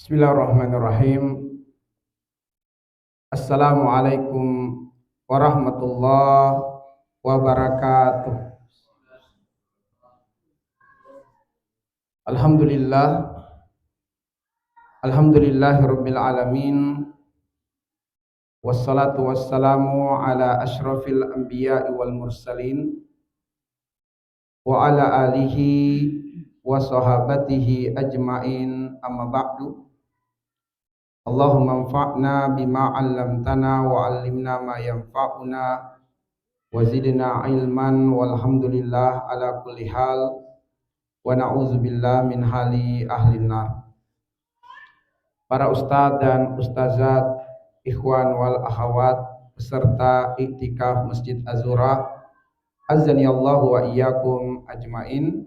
Bismillahirrahmanirrahim. Assalamualaikum warahmatullahi wabarakatuh. Alhamdulillah, alhamdulillahirabbil alamin. Wassalatu wassalamu ala asyrafil anbiya'i wal mursalin wa ala alihi wa sahabatihi ajmain, amma ba'du. Allahumma anfa'na bima 'allamtana wa 'allimna ma yanfa'una wa zidna ilman, walhamdulillah ala kulli hal, wa na'udzubillah min hali ahlin nar. Para ustadz dan ustazat, ikhwan wal akhawat, peserta iktikaf Masjid Az-Zura, azanillahu wa iyyakum ajmain.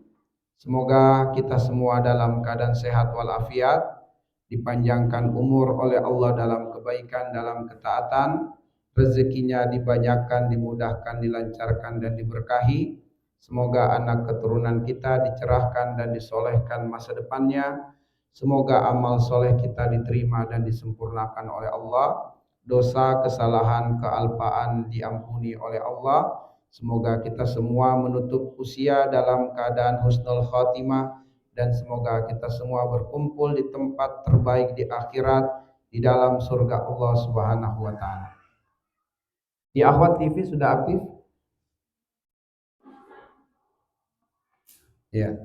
Semoga kita semua dalam keadaan sehat walafiat, dipanjangkan umur oleh Allah dalam kebaikan, dalam ketaatan, rezekinya dibanyakan, dimudahkan, dilancarkan dan diberkahi. Semoga anak keturunan kita dicerahkan dan disolehkan masa depannya. Semoga amal soleh kita diterima dan disempurnakan oleh Allah. Dosa, kesalahan, kealpaan diampuni oleh Allah. Semoga kita semua menutup usia dalam keadaan husnul khatimah, dan semoga kita semua berkumpul di tempat terbaik di akhirat, di dalam surga Allah Subhanahu wa taala. Di Akhwat TV sudah aktif? Ya.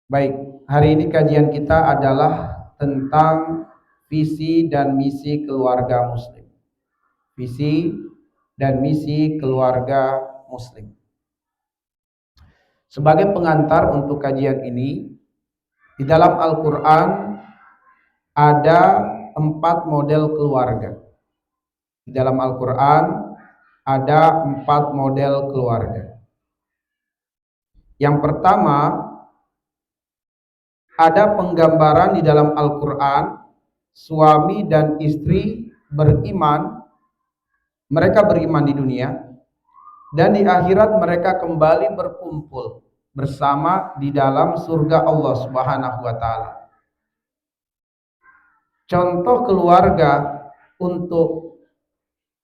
Baik, hari ini kajian kita adalah tentang visi dan misi keluarga muslim. Visi dan misi keluarga muslim. Sebagai pengantar untuk kajian ini, di dalam Al-Quran ada 4 model keluarga. Di dalam Al-Quran ada 4 model keluarga. Yang pertama, ada penggambaran di dalam Al-Quran, suami dan istri beriman, mereka beriman di dunia, dan di akhirat mereka kembali berkumpul bersama di dalam surga Allah Subhanahu wa taala. Contoh keluarga untuk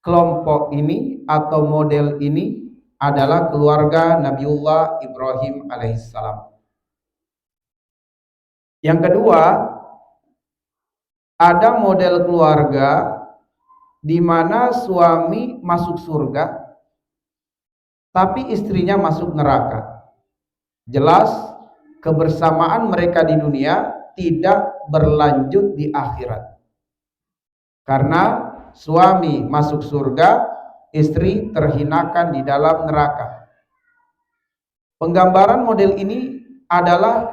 kelompok ini atau model ini adalah keluarga Nabiullah Ibrahim alaihissalam. Yang kedua, ada model keluarga di mana suami masuk surga tapi istrinya masuk neraka. Jelas kebersamaan mereka di dunia tidak berlanjut di akhirat. Karena suami masuk surga, istri terhinakan di dalam neraka. Penggambaran model ini adalah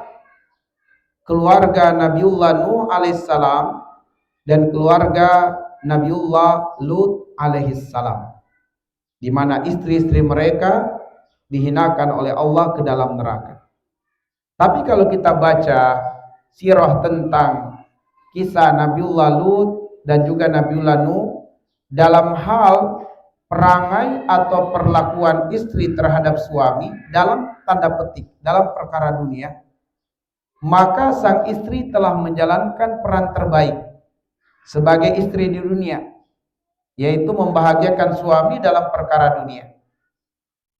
keluarga Nabiullah Nuh alaihissalam dan keluarga Nabiullah Lut alaihissalam, di mana istri-istri mereka dihinakan oleh Allah ke dalam neraka. Tapi kalau kita baca sirah tentang kisah Nabiullah Lut dan juga Nabiullah Nuh dalam hal perangai atau perlakuan istri terhadap suami dalam tanda petik, dalam perkara dunia, maka sang istri telah menjalankan peran terbaik sebagai istri di dunia, yaitu membahagiakan suami dalam perkara dunia.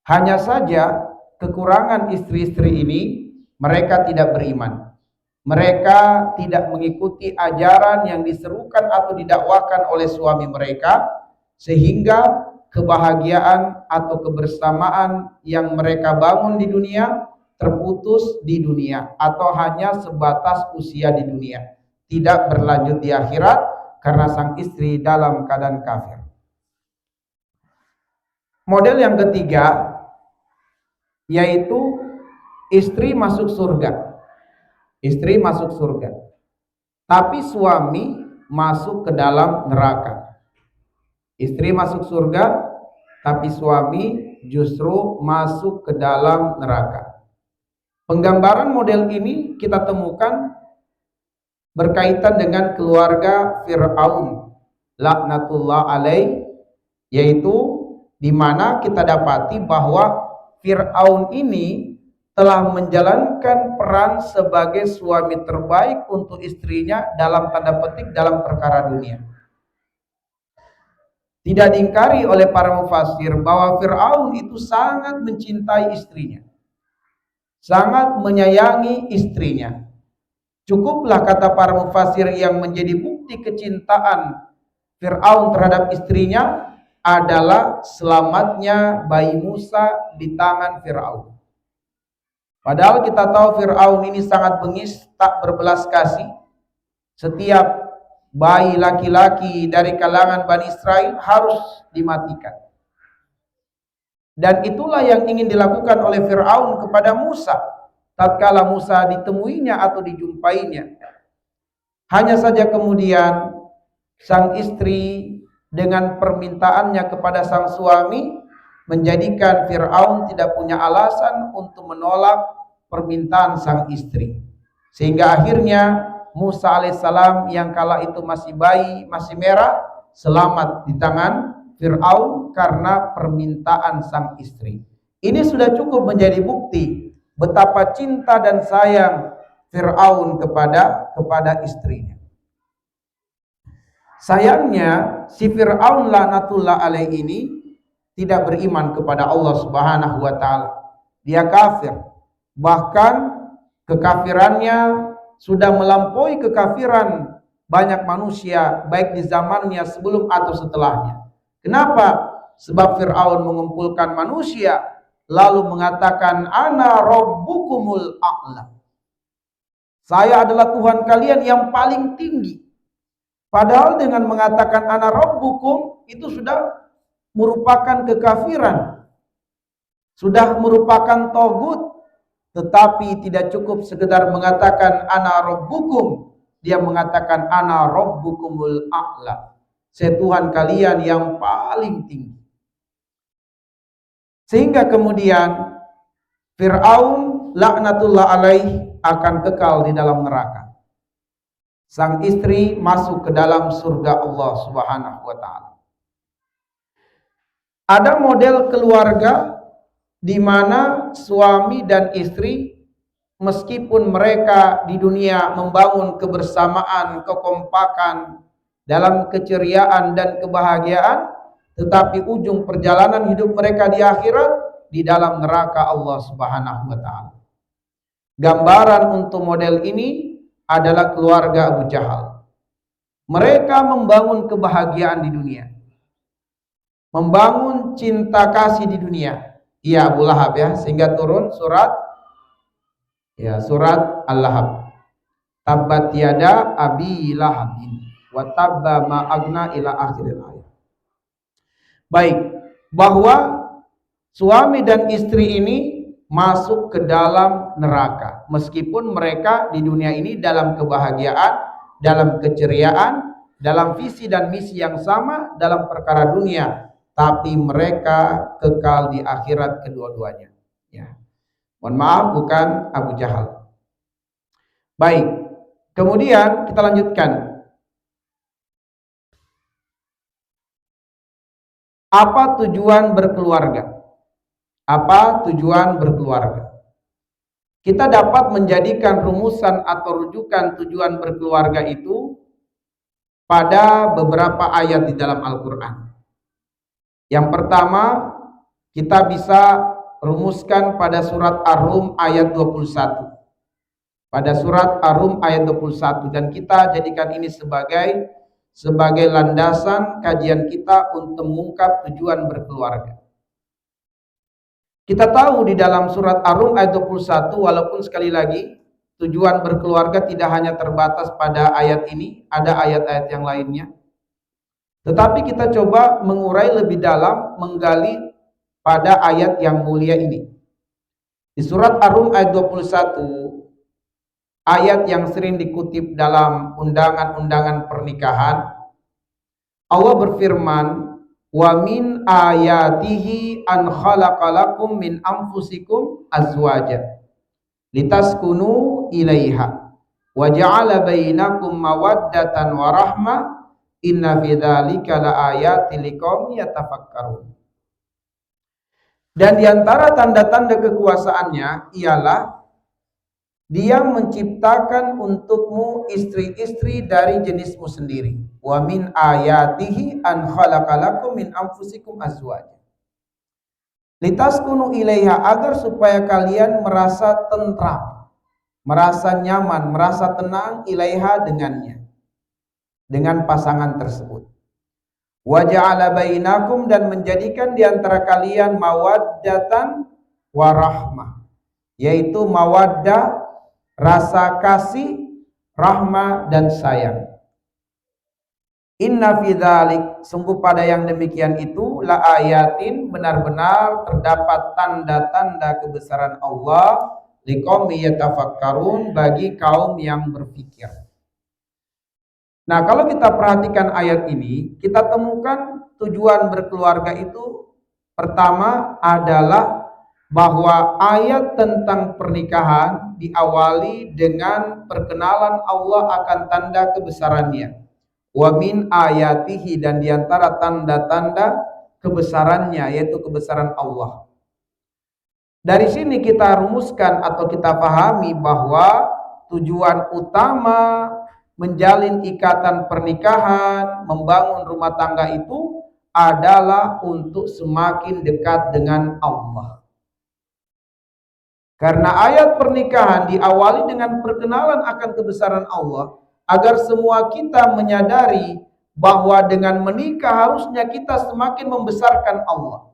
Hanya saja kekurangan istri-istri ini, mereka tidak beriman. Mereka tidak mengikuti ajaran yang diserukan atau didakwakan oleh suami mereka, sehingga kebahagiaan atau kebersamaan yang mereka bangun di dunia terputus di dunia atau hanya sebatas usia di dunia, tidak berlanjut di akhirat karena sang istri dalam keadaan kafir. Model yang ketiga yaitu istri masuk surga. Istri masuk surga, tapi suami masuk ke dalam neraka. Istri masuk surga, tapi suami justru masuk ke dalam neraka. Penggambaran model ini kita temukan berkaitan dengan keluarga Fir'aun laknatullah alaih, yaitu di mana kita dapati bahwa Fir'aun ini telah menjalankan peran sebagai suami terbaik untuk istrinya dalam tanda petik dalam perkara dunia. Tidak diingkari oleh para mufassir bahwa Fir'aun itu sangat mencintai istrinya, sangat menyayangi istrinya. Cukuplah kata para mufassir yang menjadi bukti kecintaan Fir'aun terhadap istrinya adalah selamatnya bayi Musa di tangan Fir'aun. Padahal kita tahu Fir'aun ini sangat bengis, tak berbelas kasih. Setiap bayi laki-laki dari kalangan Bani Israel harus dimatikan. Dan itulah yang ingin dilakukan oleh Fir'aun kepada Musa tatkala Musa ditemuinya atau dijumpainya. Hanya saja kemudian sang istri dengan permintaannya kepada sang suami menjadikan Fir'aun tidak punya alasan untuk menolak permintaan sang istri. Sehingga akhirnya Musa alaihissalam yang kala itu masih bayi, masih merah, selamat di tangan Fir'aun karena permintaan sang istri. Ini sudah cukup menjadi bukti betapa cinta dan sayang Fir'aun kepada istrinya. Sayangnya si Fir'aun laknatullah alaih ini tidak beriman kepada Allah Subhanahu wa taala. Dia kafir. Bahkan kekafirannya sudah melampaui kekafiran banyak manusia baik di zamannya sebelum atau setelahnya. Kenapa? Sebab Fir'aun mengumpulkan manusia lalu mengatakan ana rabbukumul a'la. Saya adalah Tuhan kalian yang paling tinggi. Padahal dengan mengatakan ana rabbukum itu sudah merupakan kekafiran, sudah merupakan togut. Tetapi tidak cukup sekedar mengatakan ana rabbukum, dia mengatakan ana rabbukumul a'la, saya Tuhan kalian yang paling tinggi. Sehingga kemudian Fir'aun laknatullah alaih akan kekal di dalam neraka. Sang istri masuk ke dalam surga Allah Subhanahu wa taala. Ada model keluarga di mana suami dan istri meskipun mereka di dunia membangun kebersamaan, kekompakan dalam keceriaan dan kebahagiaan, tetapi ujung perjalanan hidup mereka di akhirat di dalam neraka Allah Subhanahu wa taala. Gambaran untuk model ini adalah keluarga Abu Jahal. Mereka membangun kebahagiaan di dunia, membangun cinta kasih di dunia. Iya, Abu Lahab ya, sehingga turun surat Al-Lahab. Tabbat yada abi lahabin wa tabba ma agna ila akhiril ayat. Baik, bahwa suami dan istri ini masuk ke dalam neraka meskipun mereka di dunia ini dalam kebahagiaan, dalam keceriaan, dalam visi dan misi yang sama dalam perkara dunia, tapi mereka kekal di akhirat kedua-duanya. Ya. Mohon maaf, bukan Abu Jahal. Baik, kemudian kita lanjutkan. Apa tujuan berkeluarga? Apa tujuan berkeluarga? Kita dapat menjadikan rumusan atau rujukan tujuan berkeluarga itu pada beberapa ayat di dalam Al-Quran. Yang pertama, kita bisa rumuskan pada surat Ar-Rum ayat 21. Pada surat Ar-Rum ayat 21, dan kita jadikan ini sebagai landasan kajian kita untuk mengungkap tujuan berkeluarga. Kita tahu di dalam surat Ar-Rum ayat 21, walaupun sekali lagi tujuan berkeluarga tidak hanya terbatas pada ayat ini, ada ayat-ayat yang lainnya. Tetapi kita coba mengurai lebih dalam, menggali pada ayat yang mulia ini. Di surat Ar-Rum ayat 21, ayat yang sering dikutip dalam undangan-undangan pernikahan, Allah berfirman, wa min ayatihi an khalaqalakum min anfusikum azwaja litaskunu ilaiha wa ja'ala bainakum mawaddatan wa rahmah inna fi dzalika laayatil liqaumin yatafakkarun. Dan di antara tanda-tanda kekuasaannya ialah dia menciptakan untukmu istri-istri dari jenismu sendiri. Wa min ayatihi an khalaqalakum min anfusikum azwaja. Litaskunu ilaiha, agar supaya kalian merasa tentram, merasa nyaman, merasa tenang ilaiha dengannya, dengan pasangan tersebut. Wa ja'ala bainakum, dan menjadikan di antara kalian mawaddatan wa rahmah, yaitu mawaddah, rasa kasih, rahmah dan sayang. Inna fi dzalik, sungguh pada yang demikian itu, la ayatin, benar-benar terdapat tanda-tanda kebesaran Allah, liqaumi yatafakkarun, bagi kaum yang berpikir. Nah, kalau kita perhatikan ayat ini, kita temukan tujuan berkeluarga itu pertama adalah bahwa ayat tentang pernikahan diawali dengan perkenalan Allah akan tanda kebesarannya. Wa min ayatihi, dan diantara tanda-tanda kebesarannya, yaitu kebesaran Allah. Dari sini kita rumuskan atau kita pahami bahwa tujuan utama menjalin ikatan pernikahan, membangun rumah tangga itu adalah untuk semakin dekat dengan Allah. Karena ayat pernikahan diawali dengan perkenalan akan kebesaran Allah, agar semua kita menyadari bahwa dengan menikah harusnya kita semakin membesarkan Allah.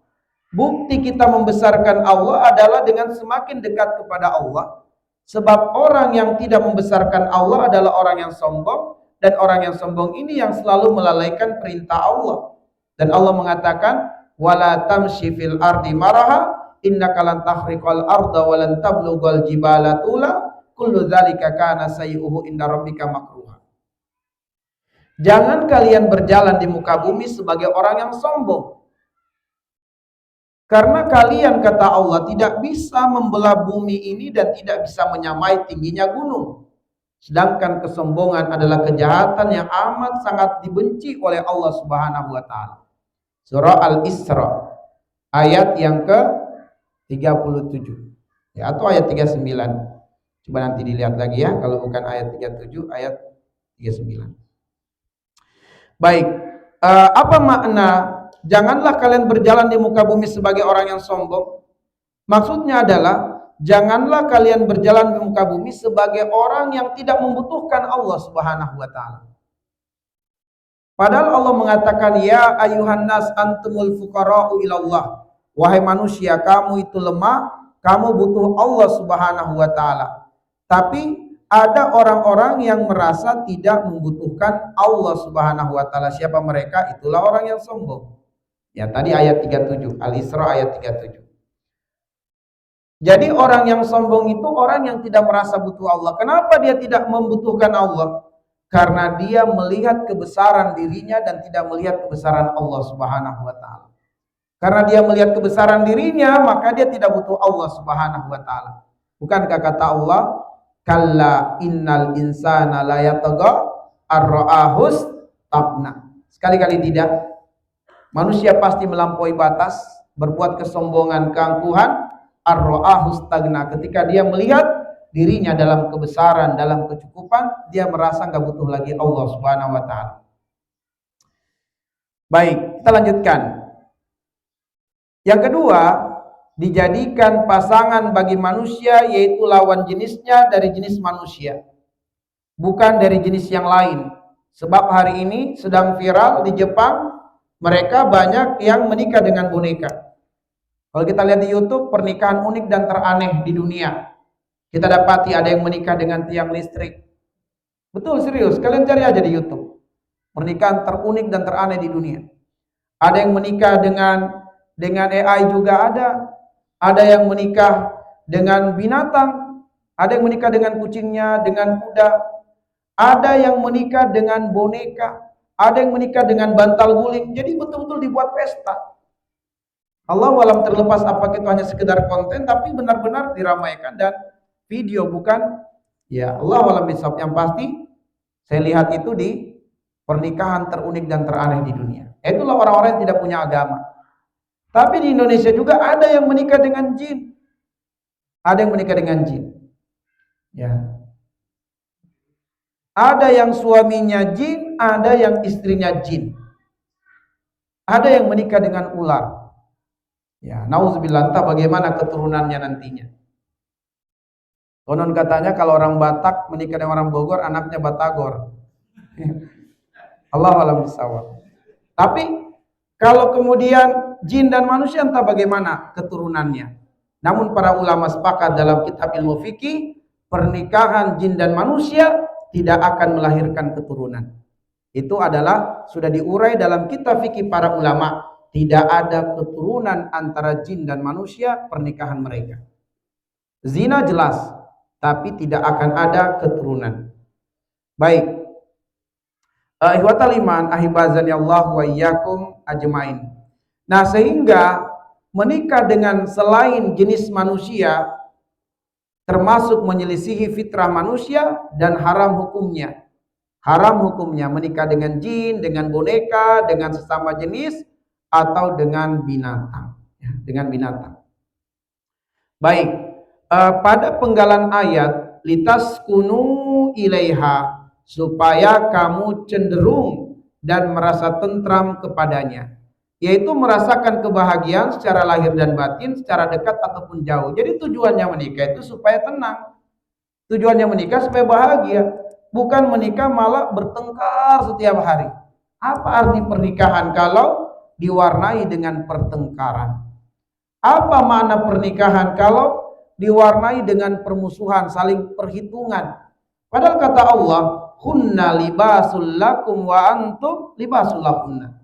Bukti kita membesarkan Allah adalah dengan semakin dekat kepada Allah. Sebab orang yang tidak membesarkan Allah adalah orang yang sombong, dan orang yang sombong ini yang selalu melalaikan perintah Allah. Dan Allah mengatakan, wala tamshi fil ardi maraha innaka lan tahriqal arda wa lan tablughal jibala tula kullu dzalika kana sayyuhu inda rabbika makruha. Jangan kalian berjalan di muka bumi sebagai orang yang sombong. Karena kalian, kata Allah, tidak bisa membelah bumi ini dan tidak bisa menyamai tingginya gunung. Sedangkan kesombongan adalah kejahatan yang amat sangat dibenci oleh Allah Subhanahu wa taala. Surah Al-Isra ayat yang ke-37. Ya, atau ayat 39. Coba nanti dilihat lagi ya, kalau bukan ayat 37, ayat 39. Baik, apa makna janganlah kalian berjalan di muka bumi sebagai orang yang sombong? Maksudnya adalah janganlah kalian berjalan di muka bumi sebagai orang yang tidak membutuhkan Allah Subhanahu wa taala. Padahal Allah mengatakan, ya ayuhan nas antumul fuqara'u ilallah. Wahai manusia, kamu itu lemah, kamu butuh Allah Subhanahu wa taala. Tapi ada orang-orang yang merasa tidak membutuhkan Allah Subhanahu wa taala. Siapa mereka? Itulah orang yang sombong. Ya, tadi ayat 37, Al-Isra ayat 37. Jadi orang yang sombong itu orang yang tidak merasa butuh Allah. Kenapa dia tidak membutuhkan Allah? Karena dia melihat kebesaran dirinya dan tidak melihat kebesaran Allah Subhanahu wa taala. Karena dia melihat kebesaran dirinya, maka dia tidak butuh Allah Subhanahu wa taala. Bukankah kata Allah, kalla innal insana la yatagha ar-ra'ahus tabna. Sekali-kali tidak. Manusia pasti melampaui batas, berbuat kesombongan, keangkuhan, ar-ra'ahus tagna. Ketika dia melihat dirinya dalam kebesaran, dalam kecukupan, dia merasa enggak butuh lagi Allah Subhanahu wa taala. Baik, kita lanjutkan. Yang kedua, dijadikan pasangan bagi manusia, yaitu lawan jenisnya dari jenis manusia, bukan dari jenis yang lain. Sebab hari ini sedang viral di Jepang, mereka banyak yang menikah dengan boneka. Kalau kita lihat di YouTube, pernikahan unik dan teraneh di dunia. Kita dapati ada yang menikah dengan tiang listrik. Betul, serius, kalian cari aja di YouTube. Pernikahan terunik dan teraneh di dunia. Ada yang menikah dengan AI juga ada. Ada yang menikah dengan binatang, ada yang menikah dengan kucingnya, dengan kuda, ada yang menikah dengan boneka, ada yang menikah dengan bantal guling. Jadi betul-betul dibuat pesta. Allah alam, terlepas apakah itu hanya sekedar konten, tapi benar-benar diramaikan dan video, bukan? Ya, Allah alam bisawab. Yang pasti saya lihat itu di pernikahan terunik dan teraneh di dunia. Itulah orang-orang yang tidak punya agama. Tapi di Indonesia juga ada yang menikah dengan jin. Ada yang menikah dengan jin. Ya. Ada yang suaminya jin, ada yang istrinya jin. Ada yang menikah dengan ular. Ya, nauzubillah, entah bagaimana keturunannya nantinya. Konon katanya kalau orang Batak menikah dengan orang Bogor, anaknya Batagor. Allahu a'lam bishawab. Tapi kalau kemudian jin dan manusia entah bagaimana keturunannya. Namun para ulama sepakat dalam kitab ilmu fikih, pernikahan jin dan manusia tidak akan melahirkan keturunan. Itu adalah sudah diurai dalam kitab fikih para ulama. Tidak ada keturunan antara jin dan manusia pernikahan mereka. Zina jelas, tapi tidak akan ada keturunan. Baik. Ihwatal iman, ahibazani Allah wa iyyakum ajmain. Nah, sehingga menikah dengan selain jenis manusia termasuk menyelisihi fitrah manusia dan haram hukumnya. Haram hukumnya menikah dengan jin, dengan boneka, dengan sesama jenis atau dengan binatang. Dengan binatang. Baik, pada penggalan ayat litaskunu ilaiha, supaya kamu cenderung dan merasa tentram kepadanya, yaitu merasakan kebahagiaan secara lahir dan batin, secara dekat ataupun jauh. Jadi tujuannya menikah itu supaya tenang, tujuannya menikah supaya bahagia, bukan menikah malah bertengkar setiap hari. Apa arti pernikahan kalau diwarnai dengan pertengkaran? Apa makna pernikahan kalau diwarnai dengan permusuhan, saling perhitungan? Padahal kata Allah, hunna libasul lakum wa antum libasul lahunna.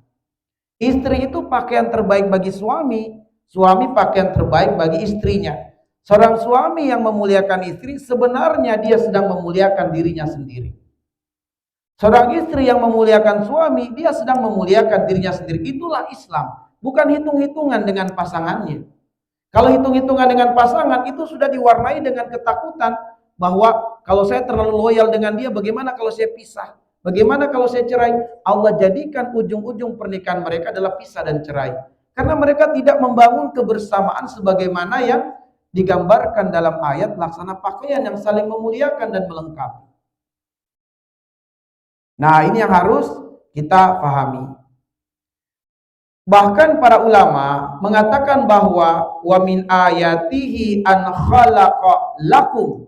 Istri itu pakaian terbaik bagi suami, suami pakaian terbaik bagi istrinya. Seorang suami yang memuliakan istri sebenarnya dia sedang memuliakan dirinya sendiri. Seorang istri yang memuliakan suami, dia sedang memuliakan dirinya sendiri. Itulah Islam, bukan hitung-hitungan dengan pasangannya. Kalau hitung-hitungan dengan pasangan itu sudah diwarnai dengan ketakutan bahwa kalau saya terlalu loyal dengan dia, bagaimana kalau saya pisah? Bagaimana kalau saya cerai? Allah jadikan ujung-ujung pernikahan mereka adalah pisah dan cerai. Karena mereka tidak membangun kebersamaan sebagaimana yang digambarkan dalam ayat laksana pakaian yang saling memuliakan dan melengkapi. Nah, ini yang harus kita pahami. Bahkan para ulama mengatakan bahwa wa min ayatihi an khalaqa lakum,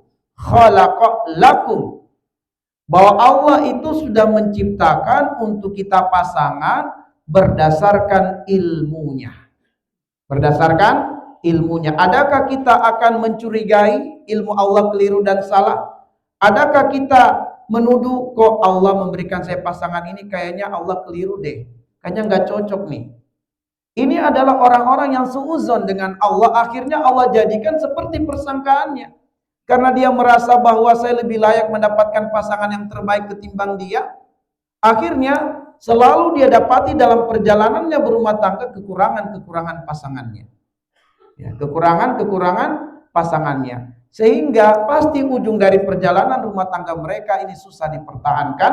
bahwa Allah itu sudah menciptakan untuk kita pasangan berdasarkan ilmunya. Berdasarkan ilmunya. Adakah kita akan mencurigai ilmu Allah keliru dan salah? Adakah kita menuduh kok Allah memberikan saya pasangan ini kayaknya Allah keliru deh, kayaknya nggak cocok nih? Ini adalah orang-orang yang suuzon dengan Allah, akhirnya Allah jadikan seperti persangkaannya. Karena dia merasa bahwa saya lebih layak mendapatkan pasangan yang terbaik ketimbang dia, akhirnya selalu dia dapati dalam perjalanannya berumah tangga kekurangan-kekurangan pasangannya. Ya, kekurangan-kekurangan pasangannya. Sehingga pasti ujung dari perjalanan rumah tangga mereka ini susah dipertahankan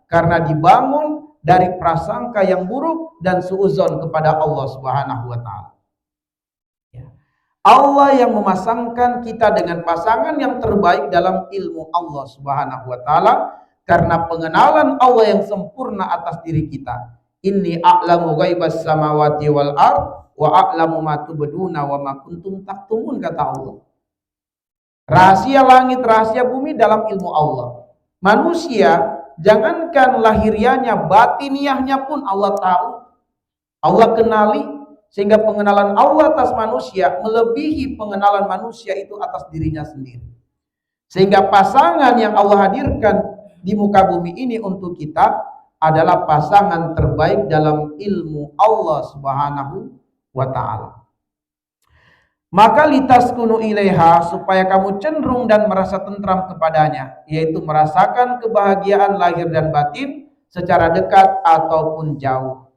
karena dibangun dari prasangka yang buruk dan suuzon kepada Allah Subhanahu wa taala. Ya. Allah yang memasangkan kita dengan pasangan yang terbaik dalam ilmu Allah Subhanahu wa taala karena pengenalan Allah yang sempurna atas diri kita. Inni a'lamu ghaibas samawati wal ard wa a'lamu ma tubduna wa ma kuntum taktumun, kata Allah. Rahasia langit, rahasia bumi dalam ilmu Allah. Manusia, jangankan lahiriahnya, batiniahnya pun Allah tahu, Allah kenali, sehingga pengenalan Allah atas manusia melebihi pengenalan manusia itu atas dirinya sendiri. Sehingga pasangan yang Allah hadirkan di muka bumi ini untuk kita adalah pasangan terbaik dalam ilmu Allah Subhanahu wa ta'ala. Maka litaskunu ilaiha, supaya kamu cenderung dan merasa tentram kepadanya, yaitu merasakan kebahagiaan lahir dan batin secara dekat ataupun jauh.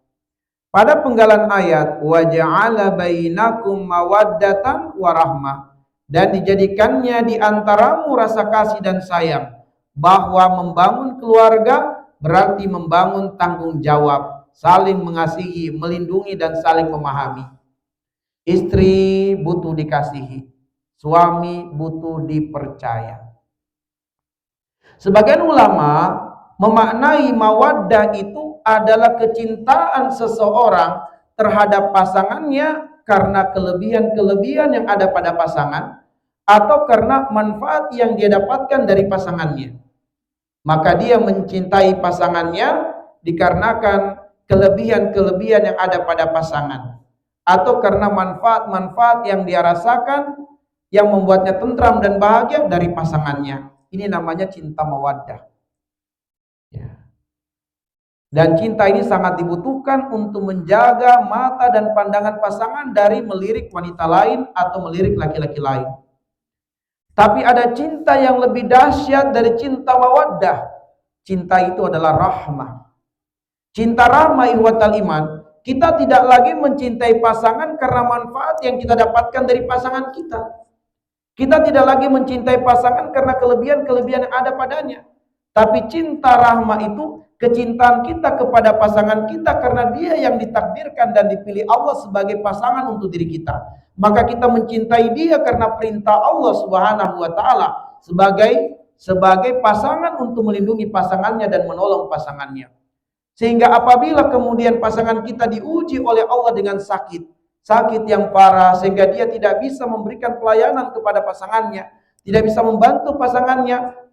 Pada penggalan ayat wa ja'ala bainakum mawaddatan wa rahmah, dan dijadikannya di antaramu rasa kasih dan sayang, bahwa membangun keluarga berarti membangun tanggung jawab, saling mengasihi, melindungi dan saling memahami. Istri butuh dikasihi, suami butuh dipercaya. Sebagian ulama memaknai mawaddah itu adalah kecintaan seseorang terhadap pasangannya karena kelebihan-kelebihan yang ada pada pasangan atau karena manfaat yang dia dapatkan dari pasangannya. Maka dia mencintai pasangannya dikarenakan kelebihan-kelebihan yang ada pada pasangan atau karena manfaat-manfaat yang dia rasakan yang membuatnya tentram dan bahagia dari pasangannya. Ini namanya cinta mawaddah. Ya. Dan cinta ini sangat dibutuhkan untuk menjaga mata dan pandangan pasangan dari melirik wanita lain atau melirik laki-laki lain. Tapi ada cinta yang lebih dahsyat dari cinta mawaddah. Cinta itu adalah rahmah. Cinta rahmah ihwatal iman. Kita tidak lagi mencintai pasangan karena manfaat yang kita dapatkan dari pasangan kita. Kita tidak lagi mencintai pasangan karena kelebihan-kelebihan yang ada padanya. Tapi cinta rahmah itu kecintaan kita kepada pasangan kita karena dia yang ditakdirkan dan dipilih Allah sebagai pasangan untuk diri kita. Maka kita mencintai dia karena perintah Allah Subhanahu wa taala sebagai pasangan untuk melindungi pasangannya dan menolong pasangannya. Sehingga apabila kemudian pasangan kita diuji oleh Allah dengan sakit yang parah sehingga dia tidak bisa memberikan pelayanan kepada pasangannya, tidak bisa membantu pasangannya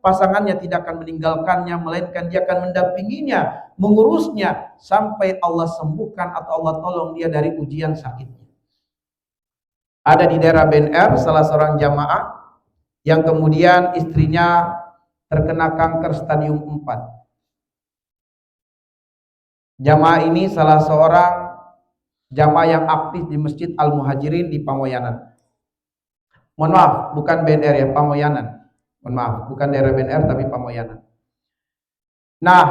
tidak akan meninggalkannya, melainkan dia akan mendampinginya, mengurusnya sampai Allah sembuhkan atau Allah tolong dia dari ujian sakitnya. Ada di daerah BNR salah seorang jamaah yang kemudian istrinya terkena kanker stadium 4. Jamaah ini salah seorang jamaah yang aktif di Masjid Al-Muhajirin di Pamoyanan. Mohon maaf, bukan BNR ya, Pamoyanan. Mohon maaf, bukan daerah BNR tapi Pamoyanan. Nah,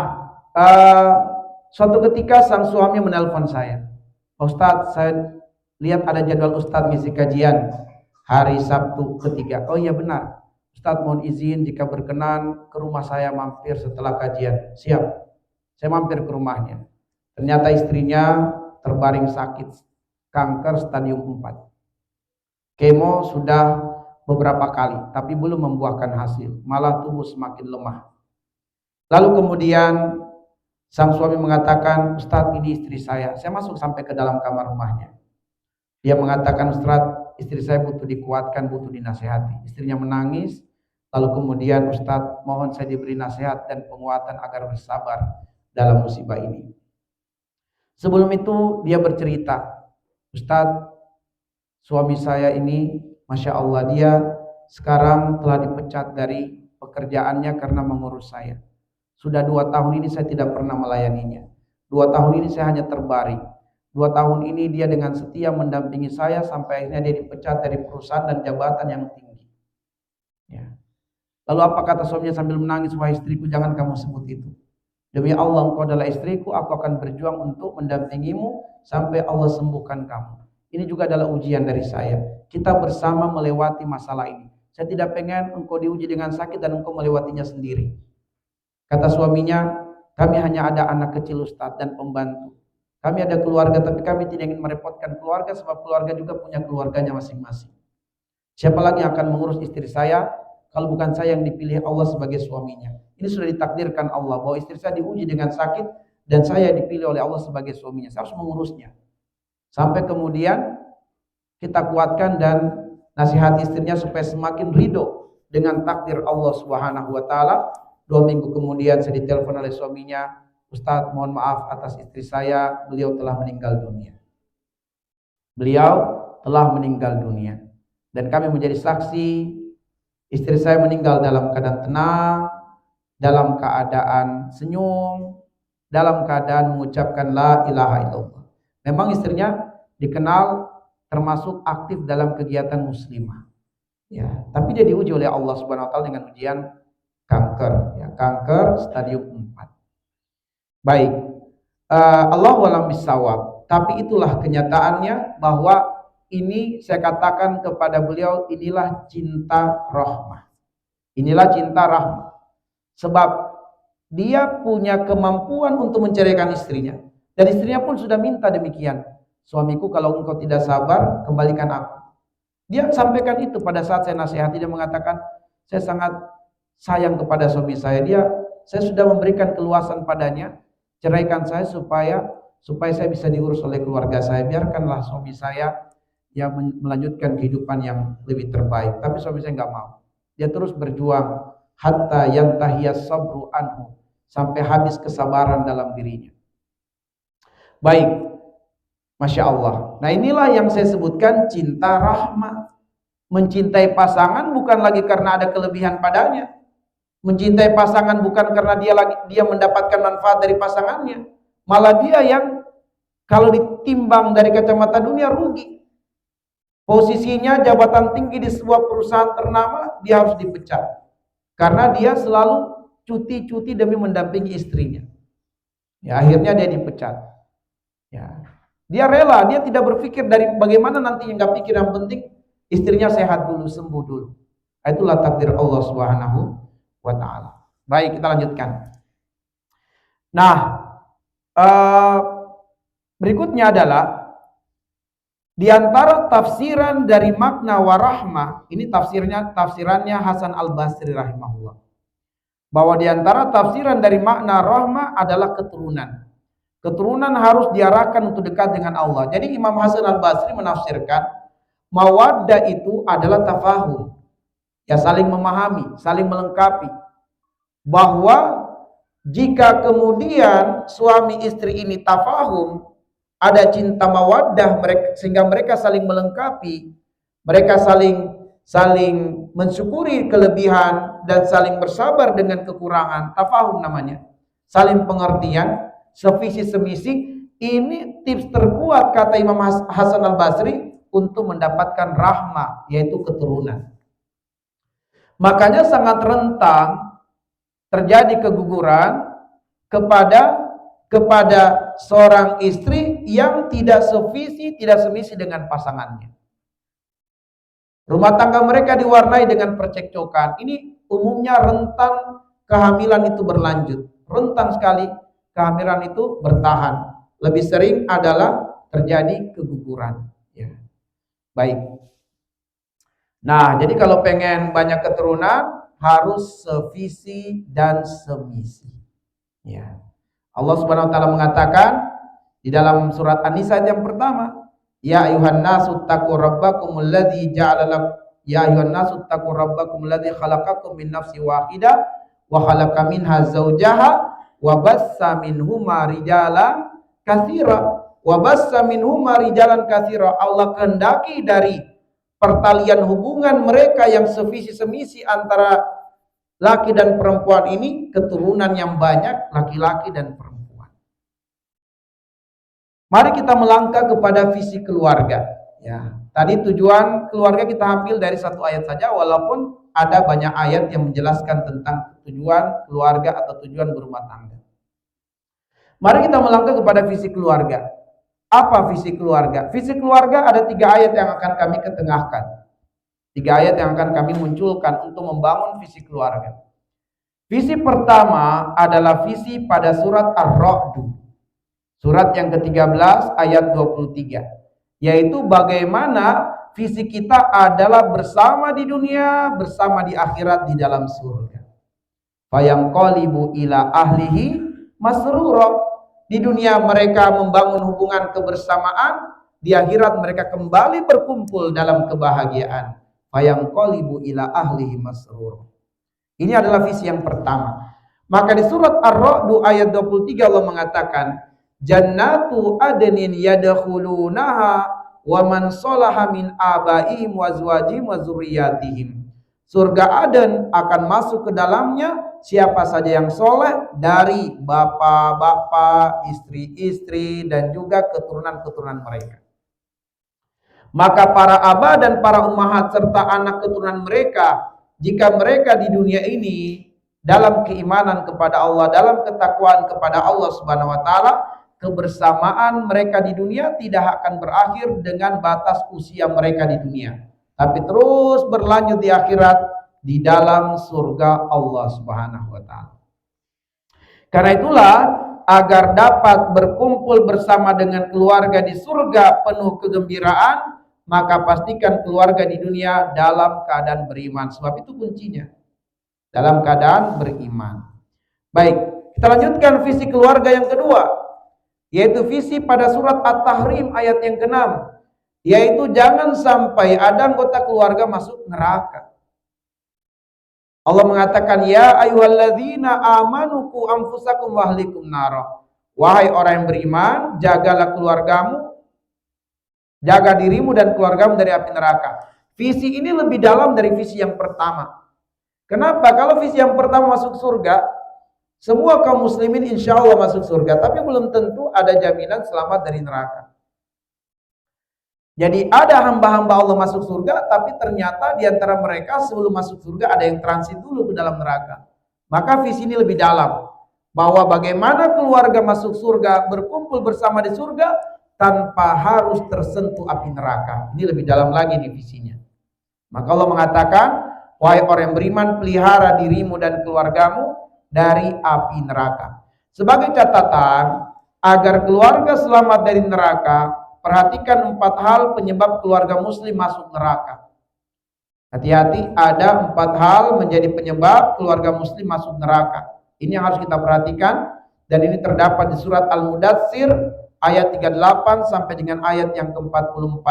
suatu ketika sang suami menelpon saya. Ustadz, saya lihat ada jadwal Ustadz ngisi kajian hari Sabtu ketiga. Oh iya benar. Ustadz mohon izin jika berkenan ke rumah saya mampir setelah kajian. Siap. Saya mampir ke rumahnya. Ternyata istrinya terbaring sakit kanker stadium 4. Kemo sudah beberapa kali tapi belum membuahkan hasil, malah tubuh semakin lemah. Lalu kemudian sang suami mengatakan, Ustadz ini istri saya. Saya masuk sampai ke dalam kamar rumahnya. Dia mengatakan, Ustadz istri saya butuh dikuatkan, butuh dinasehati. Istrinya menangis. Lalu kemudian, Ustadz mohon saya diberi nasihat dan penguatan agar bersabar dalam musibah ini. Sebelum itu dia bercerita, Ustadz, suami saya ini, Masya Allah, dia sekarang telah dipecat dari pekerjaannya karena mengurus saya. Sudah 2 tahun ini saya tidak pernah melayaninya. 2 tahun ini saya hanya terbaring. 2 tahun ini dia dengan setia mendampingi saya sampai akhirnya dia dipecat dari perusahaan dan jabatan yang tinggi. Ya. Lalu apa kata suaminya sambil menangis, wahai istriku, jangan kamu sebut itu. Demi Allah, engkau adalah istriku, aku akan berjuang untuk mendampingimu sampai Allah sembuhkan kamu. Ini juga adalah ujian dari saya. Kita bersama melewati masalah ini. Saya tidak pengen engkau diuji dengan sakit dan engkau melewatinya sendiri. Kata suaminya, kami hanya ada anak kecil Ustadz dan pembantu. Kami ada keluarga tapi kami tidak ingin merepotkan keluarga sebab keluarga juga punya keluarganya masing-masing. Siapa lagi yang akan mengurus istri saya kalau bukan saya yang dipilih Allah sebagai suaminya? Ini sudah ditakdirkan Allah bahwa istri saya diuji dengan sakit dan saya dipilih oleh Allah sebagai suaminya. Saya harus mengurusnya. Sampai kemudian kita kuatkan dan nasihati istrinya supaya semakin ridho dengan takdir Allah Subhanahu wa taala. 2 minggu kemudian saya ditelepon oleh suaminya, Ustadz mohon maaf atas istri saya, beliau telah meninggal dunia. Beliau telah meninggal dunia. Dan kami menjadi saksi, istri saya meninggal dalam keadaan tenang, dalam keadaan senyum, dalam keadaan mengucapkan la ilaha illallah. Memang istrinya dikenal termasuk aktif dalam kegiatan muslimah. Ya, tapi dia diuji oleh Allah Subhanahu wa taala dengan ujian kanker, ya, kanker stadium 4. Baik. Allahu a'lam bishawab. Tapi itulah kenyataannya bahwa ini saya katakan kepada beliau, inilah cinta rahmah. Inilah cinta rahmah. Sebab dia punya kemampuan untuk menceraikan istrinya. Dan istrinya pun sudah minta demikian. suamiku kalau engkau tidak sabar, kembalikan aku. Dia sampaikan itu pada saat saya nasihati, dia mengatakan, saya sangat sayang kepada suami saya. Saya sudah memberikan keluasan padanya, ceraikan saya supaya saya bisa diurus oleh keluarga saya. Biarkanlah suami saya yang melanjutkan kehidupan yang lebih terbaik. Tapi suami saya nggak mau. Dia terus berjuang hatta yantahiyas sabru anhu, sampai habis kesabaran dalam dirinya. Baik, Masya Allah. Nah inilah yang saya sebutkan cinta rahmat. Mencintai pasangan bukan lagi karena ada kelebihan padanya. Mencintai pasangan bukan karena dia mendapatkan manfaat dari pasangannya. Malah dia yang kalau ditimbang dari kacamata dunia rugi. Posisinya jabatan tinggi di sebuah perusahaan ternama, dia harus dipecat. Karena dia selalu cuti-cuti demi mendampingi istrinya. Ya, akhirnya dia dipecat. Ya. Dia rela, dia tidak berpikir dari bagaimana nanti, yang nggak pikir, yang penting istrinya sehat dulu, sembuh dulu. Itulah takdir Allah Subhanahu wa ta'ala. Baik, kita lanjutkan. Nah, berikutnya adalah di antara tafsiran dari makna warahmah, ini tafsirannya Hasan Al-Basri rahimahullah. Bahwa di antara tafsiran dari makna rahmah adalah keturunan. Keturunan harus diarahkan untuk dekat dengan Allah. Jadi Imam Hasan Al-Basri menafsirkan mawaddah itu adalah tafahum. Ya, saling memahami, saling melengkapi. Bahwa jika kemudian suami istri ini tafahum, ada cinta mawaddah sehingga mereka saling melengkapi, mereka saling mensyukuri kelebihan dan saling bersabar dengan kekurangan, tafahum namanya, saling pengertian, sevisi semisi. Ini tips terkuat kata Imam Hasan Al-Basri untuk mendapatkan rahmah, yaitu keturunan. Makanya sangat rentan terjadi keguguran kepada seorang istri yang tidak sevisi, tidak semisi dengan pasangannya. Rumah tangga mereka diwarnai dengan percekcokan. Ini umumnya rentan kehamilan itu berlanjut. Rentan sekali kehamilan itu bertahan. Lebih sering adalah terjadi keguguran. Ya. Baik. Nah, jadi kalau pengen banyak keturunan harus sevisi dan semisi. Ya. Allah Subhanahu wa taala mengatakan di dalam surat An-Nisa yang pertama, ya ayuhan nasu taqu rabbakumul ladzi ja'ala lakum ya ayuhan nasu taqu rabbakumul ladzi khalaqakum min nafsin wahidah wa khalaqa minha zawjaha wa bassa minhuma rijalan katsira wa bassa minhuma rijalan katsira. Allah kehendaki dari pertalian hubungan mereka yang sevisi semisi antara laki dan perempuan ini keturunan yang banyak, laki-laki dan perempuan. Mari kita melangkah kepada visi keluarga. Ya, tadi tujuan keluarga kita ambil dari satu ayat saja, walaupun ada banyak ayat yang menjelaskan tentang tujuan keluarga atau tujuan berumah tangga. Mari kita melangkah kepada visi keluarga. Apa visi keluarga? Visi keluarga ada 3 ayat yang akan kami ketengahkan. 3 ayat yang akan kami munculkan untuk membangun visi keluarga. Visi pertama adalah visi pada surat Ar-Ra'd. Surat yang ke-13 ayat 23. Yaitu bagaimana visi kita adalah bersama di dunia, bersama di akhirat di dalam surga. Fayanqalibu ila ahlihi masrura. Di dunia mereka membangun hubungan kebersamaan, di akhirat mereka kembali berkumpul dalam kebahagiaan. Fayanqalibu ila ahlihi masrura. Ini adalah visi yang pertama. Maka di surat Ar-Ra'd ayat 23 Allah mengatakan, jannatu adnin yadkhulunaha wa man salaha min abaihim wa azwajihim wa dzurriyyatihim. Surga Aden akan masuk ke dalamnya siapa saja yang soleh dari bapak-bapak, istri-istri dan juga keturunan-keturunan mereka. Maka para aba dan para ummahat serta anak keturunan mereka, jika mereka di dunia ini dalam keimanan kepada Allah, dalam ketakwaan kepada Allah Subhanahu wa taala, kebersamaan mereka di dunia tidak akan berakhir dengan batas usia mereka di dunia, tapi terus berlanjut di akhirat di dalam surga Allah Subhanahu wa taala. Karena itulah agar dapat berkumpul bersama dengan keluarga di surga penuh kegembiraan, maka pastikan keluarga di dunia dalam keadaan beriman. Sebab itu kuncinya, dalam keadaan beriman. Baik, kita lanjutkan visi keluarga yang kedua, yaitu visi pada surat At-Tahrim ayat yang ke-6, yaitu jangan sampai ada anggota keluarga masuk neraka. Allah mengatakan, ya ayyuhalladzina amanu qu anfusakum wa ahlikum nara. Wahai orang yang beriman, jagalah keluargamu, jaga dirimu dan keluargamu dari api neraka. Visi ini lebih dalam dari visi yang pertama. Kenapa? Kalau visi yang pertama masuk surga, semua kaum muslimin insya Allah masuk surga, tapi belum tentu ada jaminan selamat dari neraka. Jadi ada hamba-hamba Allah masuk surga, tapi ternyata di antara mereka sebelum masuk surga ada yang transit dulu ke dalam neraka. Maka visi ini lebih dalam, bahwa bagaimana keluarga masuk surga, berkumpul bersama di surga tanpa harus tersentuh api neraka. Ini lebih dalam lagi nih visinya. Maka Allah mengatakan, wahai orang yang beriman, pelihara dirimu dan keluargamu dari api neraka. Sebagai catatan, agar keluarga selamat dari neraka, perhatikan 4 hal penyebab keluarga muslim masuk neraka. Hati-hati, ada 4 hal menjadi penyebab keluarga muslim masuk neraka. Ini yang harus kita perhatikan, dan ini terdapat di surat Al-Mudatsir ayat 38 sampai dengan ayat yang ke-44.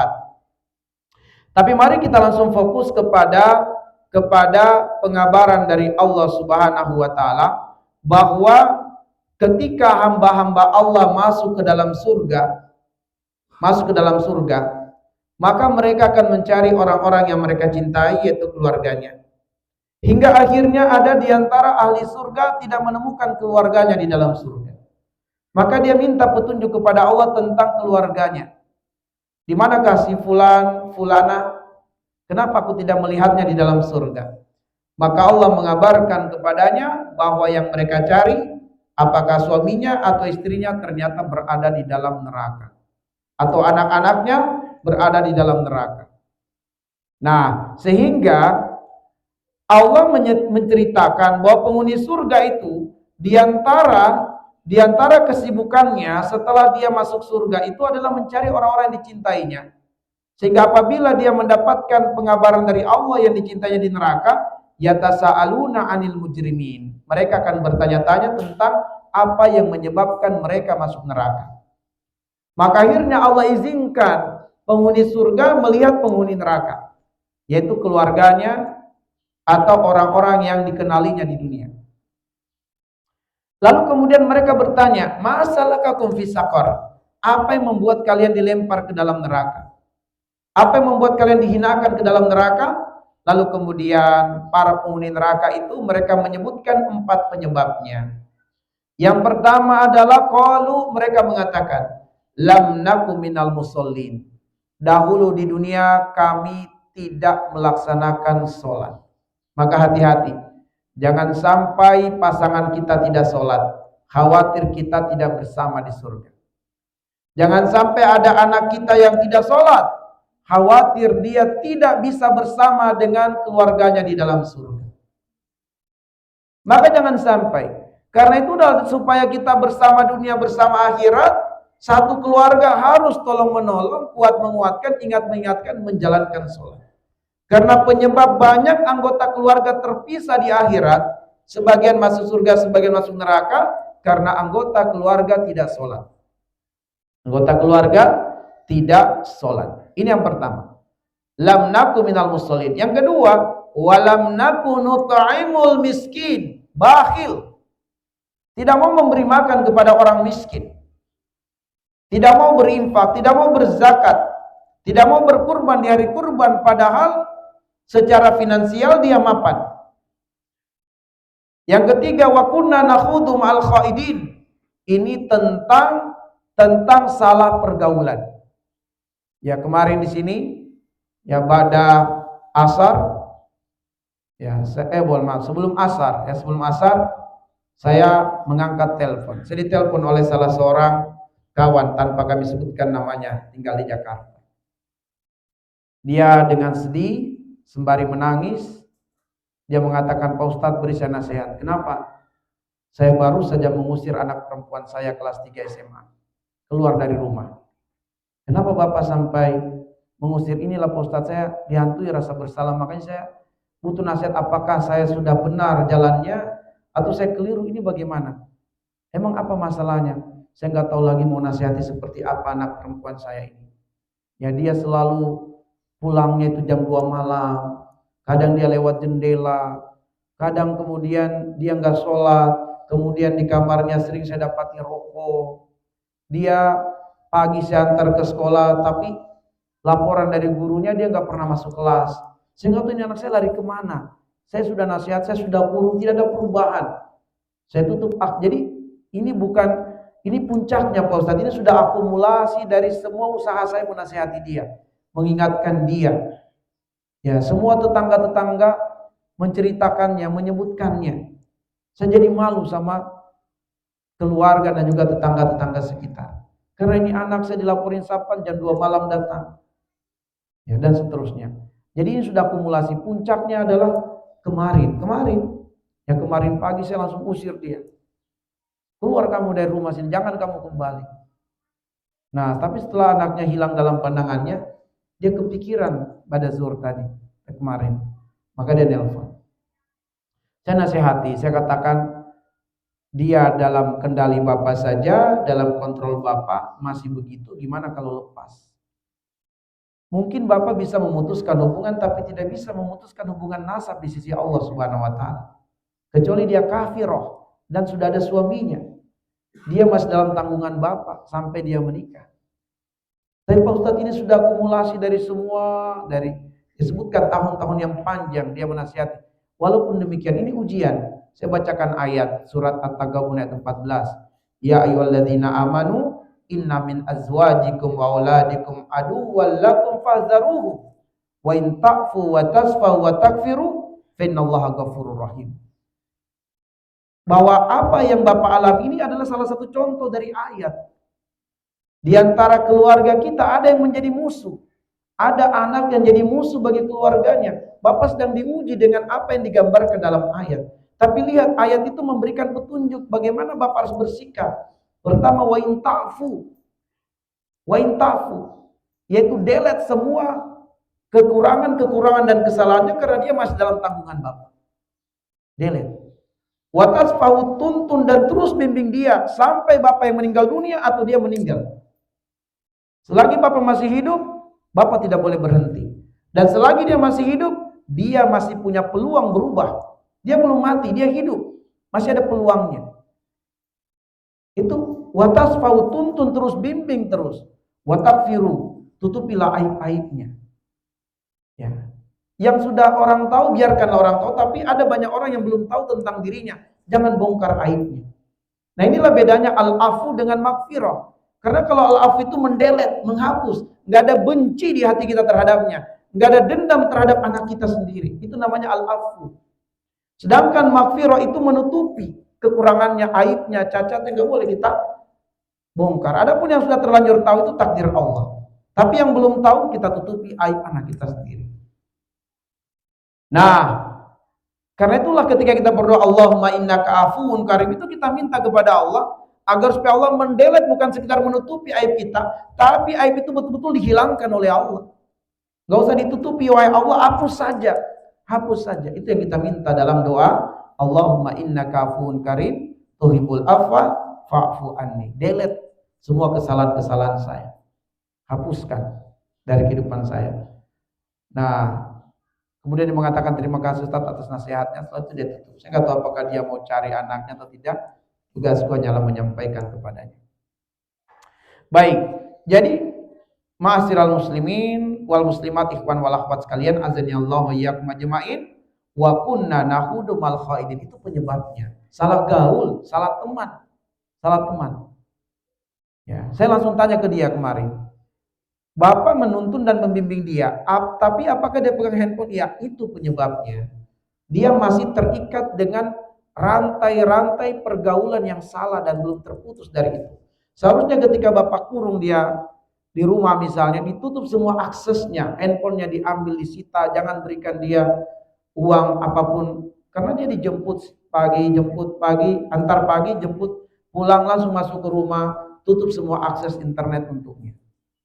Tapi mari kita langsung fokus kepada pengabaran dari Allah Subhanahu wa taala bahwa ketika hamba-hamba Allah masuk ke dalam surga, maka mereka akan mencari orang-orang yang mereka cintai, yaitu keluarganya. Hingga akhirnya ada di antara ahli surga tidak menemukan keluarganya di dalam surga. Maka dia minta petunjuk kepada Allah tentang keluarganya. Di manakah si fulan, fulana? Kenapa aku tidak melihatnya di dalam surga? Maka Allah mengabarkan kepadanya bahwa yang mereka cari, apakah suaminya atau istrinya, ternyata berada di dalam neraka, atau anak-anaknya berada di dalam neraka. Nah, sehingga Allah menceritakan bahwa penghuni surga itu di antara kesibukannya setelah dia masuk surga itu adalah mencari orang-orang yang dicintainya. Sehingga apabila dia mendapatkan pengabaran dari Allah yang dicintainya di neraka, yatasaaluna 'anil mujrimin. Mereka akan bertanya-tanya tentang apa yang menyebabkan mereka masuk neraka. Maka akhirnya Allah izinkan penghuni surga melihat penghuni neraka, yaitu keluarganya atau orang-orang yang dikenalinya di dunia. Lalu kemudian mereka bertanya, "Ma'asalakakum fis saqar?" Apa yang membuat kalian dilempar ke dalam neraka? Apa yang membuat kalian dihinakan ke dalam neraka? Lalu kemudian para penghuni neraka itu mereka menyebutkan 4 penyebabnya. Yang pertama adalah qalu, mereka mengatakan, lam naku minal musallin. Dahulu di dunia kami tidak melaksanakan sholat. Maka hati-hati, jangan sampai pasangan kita tidak sholat, khawatir kita tidak bersama di surga. Jangan sampai ada anak kita yang tidak sholat, khawatir dia tidak bisa bersama dengan keluarganya di dalam surga. Maka jangan sampai. Karena itu supaya kita bersama dunia, bersama akhirat, satu keluarga harus tolong menolong, kuat menguatkan, ingat mengingatkan, menjalankan sholat. Karena penyebab banyak anggota keluarga terpisah di akhirat, sebagian masuk surga, sebagian masuk neraka, karena anggota keluarga tidak sholat. Anggota keluarga tidak sholat. Ini yang pertama. Lam naku minal musallin. Yang kedua, walam naku nut'imul miskin. Bakhil. Tidak mau memberi makan kepada orang miskin. Tidak mau berinfak, tidak mau berzakat, tidak mau berkurban di hari kurban, padahal secara finansial dia mapan. Yang ketiga, wa kunna nakhudu ma'al khaidin. Ini tentang salah pergaulan. Ya, kemarin di sini ya pada asar ya sebelum asar saya mengangkat telepon. Saya ditelepon oleh salah seorang kawan tanpa kami sebutkan namanya, tinggal di Jakarta. Dia dengan sedih sembari menangis, dia mengatakan, "Pak Ustadz, beri saya nasihat." Kenapa? Saya baru saja mengusir anak perempuan saya kelas 3 SMA keluar dari rumah. Kenapa Bapak sampai mengusir? Inilah Pak Ustadz, saya dihantui rasa bersalah, makanya saya butuh nasihat, apakah saya sudah benar jalannya atau saya keliru, ini bagaimana? Emang apa masalahnya? Saya nggak tahu lagi mau nasihati seperti apa anak perempuan saya ini. Ya dia selalu pulangnya itu jam 2 malam, kadang dia lewat jendela, kadang kemudian dia nggak sholat, kemudian di kamarnya sering saya dapati rokok. Dia pagi saya antar ke sekolah, tapi laporan dari gurunya dia nggak pernah masuk kelas. Saya nggak tahu ini anak saya lari kemana. Saya sudah nasihat, saya sudah kurung, tidak ada perubahan. Saya tutup. Jadi ini bukan, ini puncaknya Pak Ustadz. Ini sudah akumulasi dari semua usaha saya menasihati dia, mengingatkan dia. Ya, semua tetangga-tetangga menceritakannya, menyebutkannya. Saya jadi malu sama keluarga dan juga tetangga-tetangga sekitar. Karena ini anak saya dilaporin Sapan jam 2 malam datang. Ya, dan seterusnya. Jadi ini sudah akumulasi. Puncaknya adalah kemarin. Ya kemarin pagi saya langsung usir dia. Keluar kamu dari rumah sini, jangan kamu kembali. Nah, tapi setelah anaknya hilang dalam pandangannya, dia kepikiran pada zuhur tadi, kemarin. Maka dia nelpon. Saya nasihati, saya katakan, dia dalam kendali Bapak saja, dalam kontrol Bapak, masih begitu, gimana kalau lepas? Mungkin Bapak bisa memutuskan hubungan, tapi tidak bisa memutuskan hubungan nasab di sisi Allah Subhanahu wa Ta'ala. Kecuali dia kafirah dan sudah ada suaminya, dia masih dalam tanggungan Bapak sampai dia menikah. Tapi Pak Ustadz, ini sudah akumulasi dari semua, dari disebutkan tahun-tahun yang panjang dia menasihati. Walaupun demikian, ini ujian. Saya bacakan ayat surat At-Taghabun ayat 14. Ya ayyuhalladzina amanu inna min azwajikum wa auladikum aduwwan lakum fahzaruhu wa in ta'fu wa tasfahu wa takfiru fa innallaha ghafurur rahim. Bahwa apa yang Bapak alami ini adalah salah satu contoh dari ayat. Di antara keluarga kita ada yang menjadi musuh. Ada anak yang jadi musuh bagi keluarganya. Bapak sedang diuji dengan apa yang digambarkan dalam ayat. Tapi lihat, ayat itu memberikan petunjuk bagaimana Bapak harus bersikap. Pertama, wa in ta'fu. Wa in ta'fu, yaitu delete semua kekurangan-kekurangan dan kesalahannya karena dia masih dalam tanggungan Bapak. Delete. Wa tasfahu, tuntun dan terus bimbing dia sampai Bapak yang meninggal dunia atau dia meninggal. Selagi Bapak masih hidup, Bapak tidak boleh berhenti. Dan selagi dia masih hidup, dia masih punya peluang berubah. Dia belum mati, dia hidup. Masih ada peluangnya. Itu watasfau, tuntun terus, bimbing terus. Watakfiru, tutupilah aib-aibnya. Ya. Yang sudah orang tahu, biarkanlah orang tahu. Tapi ada banyak orang yang belum tahu tentang dirinya. Jangan bongkar aibnya. Nah inilah bedanya al-afu dengan maghfirah. Karena kalau al-afu itu mendelet, menghapus, nggak ada benci di hati kita terhadapnya, nggak ada dendam terhadap anak kita sendiri. Itu namanya al-afu. Sedangkan maghfirah itu menutupi kekurangannya, aibnya, cacatnya, nggak boleh kita bongkar. Adapun yang sudah terlanjur tahu itu takdir Allah. Tapi yang belum tahu kita tutupi aib anak kita sendiri. Nah, karena itulah ketika kita berdoa Allahumma innaka afuwun karim, itu kita minta kepada Allah agar supaya Allah mendelet, bukan sekedar menutupi aib kita, tapi aib itu betul-betul dihilangkan oleh Allah. Gak usah ditutupi, wahai Allah, hapus saja. Hapus saja. Itu yang kita minta dalam doa. Allahumma innaka afuwun karim tuhibbul afwa fa'fu anni. Delete semua kesalahan-kesalahan saya. Hapuskan dari kehidupan saya. Nah, kemudian dia mengatakan terima kasih Ustaz atas nasihatnya. Setelah itu dia tutup. Saya nggak tahu apakah dia mau cari anaknya atau tidak. Tugasku hanyalah menyampaikan kepadanya. Baik, jadi ma'asyiral muslimin wal muslimat ikhwan wal akhwat sekalian, azani Allah wa iyyakum ajmain, wa kunna nahudu mal khaidin. Itu penyebabnya. Salah gaul, salah teman. Salah teman. Ya, saya langsung tanya ke dia kemarin. Bapak menuntun dan membimbing dia, tapi apakah dia pegang handphone? Ya, itu penyebabnya. Dia masih terikat dengan rantai-rantai pergaulan yang salah dan belum terputus dari itu. Seharusnya ketika Bapak kurung dia di rumah misalnya, ditutup semua aksesnya, handphonenya diambil, disita, jangan berikan dia uang apapun Karena dia jemput pagi, antar pagi, jemput pulang, langsung masuk ke rumah, tutup semua akses internet untuknya.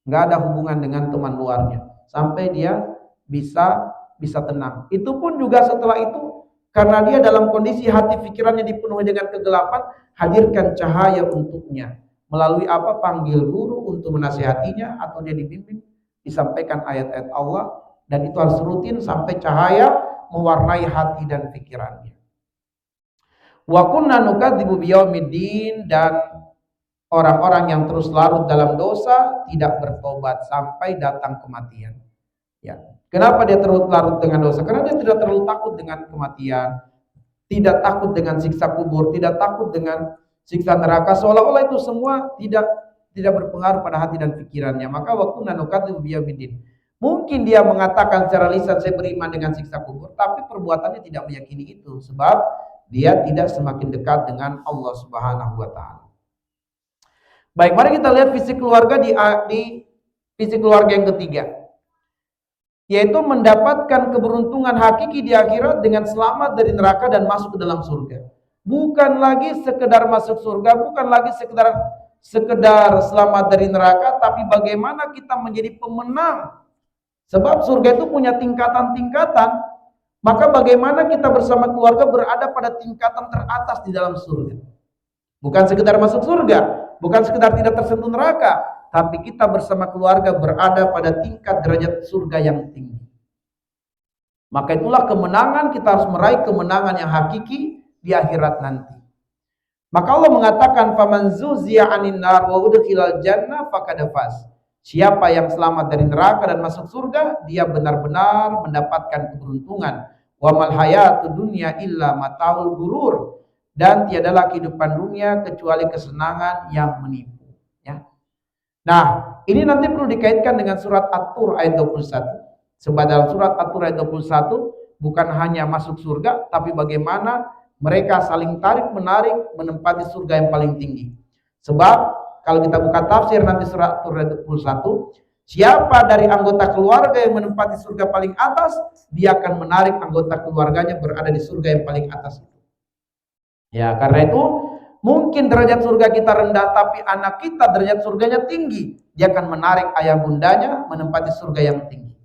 Nggak ada hubungan dengan teman luarnya sampai dia bisa tenang. Itu pun juga setelah itu, karena dia dalam kondisi hati pikirannya dipenuhi dengan kegelapan, hadirkan cahaya untuknya. Melalui apa? Panggil guru untuk menasihatinya, atau dia dibimbing, disampaikan ayat-ayat Allah, dan itu harus rutin sampai cahaya mewarnai hati dan pikirannya. Wa kunna nukadzibu biyaumiddin, dan orang-orang yang terus larut dalam dosa tidak bertobat sampai datang kematian. Ya. Kenapa dia terus larut dengan dosa? Karena dia tidak terlalu takut dengan kematian, tidak takut dengan siksa kubur, tidak takut dengan siksa neraka, seolah-olah itu semua tidak berpengaruh pada hati dan pikirannya. Maka waktu nanukadzibu biyaumiddin, mungkin dia mengatakan secara lisan saya beriman dengan siksa kubur, tapi perbuatannya tidak meyakini itu, sebab dia tidak semakin dekat dengan Allah Subhanahu wa taala. Baik, mari kita lihat visi keluarga di visi keluarga yang ketiga, yaitu mendapatkan keberuntungan hakiki di akhirat dengan selamat dari neraka dan masuk ke dalam surga. Bukan lagi sekedar masuk surga, bukan lagi sekedar selamat dari neraka, tapi bagaimana kita menjadi pemenang. Sebab surga itu punya tingkatan-tingkatan. Maka bagaimana kita bersama keluarga berada pada tingkatan teratas di dalam surga. Bukan sekedar masuk surga, bukan sekedar tidak tersentuh neraka, tapi kita bersama keluarga berada pada tingkat derajat surga yang tinggi. Maka itulah kemenangan, kita harus meraih kemenangan yang hakiki di akhirat nanti. Maka Allah mengatakan, faman zuziya 'anil nar wa udkhilal jannah faqad faz. Siapa yang selamat dari neraka dan masuk surga, dia benar-benar mendapatkan keberuntungan. Wa mal hayatud dunya illa mataul gurur, dan tiadalah kehidupan dunia kecuali kesenangan yang menipu, ya. Nah, ini nanti perlu dikaitkan dengan surat At-Tur ayat 21. Sebab dalam surat At-Tur ayat 21 bukan hanya masuk surga, tapi bagaimana mereka saling tarik menarik menempati surga yang paling tinggi. Sebab kalau kita buka tafsir nanti surat At-Tur ayat 21, siapa dari anggota keluarga yang menempati surga paling atas, dia akan menarik anggota keluarganya berada di surga yang paling atas itu. Ya, karena itu mungkin derajat surga kita rendah, tapi anak kita derajat surganya tinggi. Dia akan menarik ayah bundanya menempati surga yang tinggi.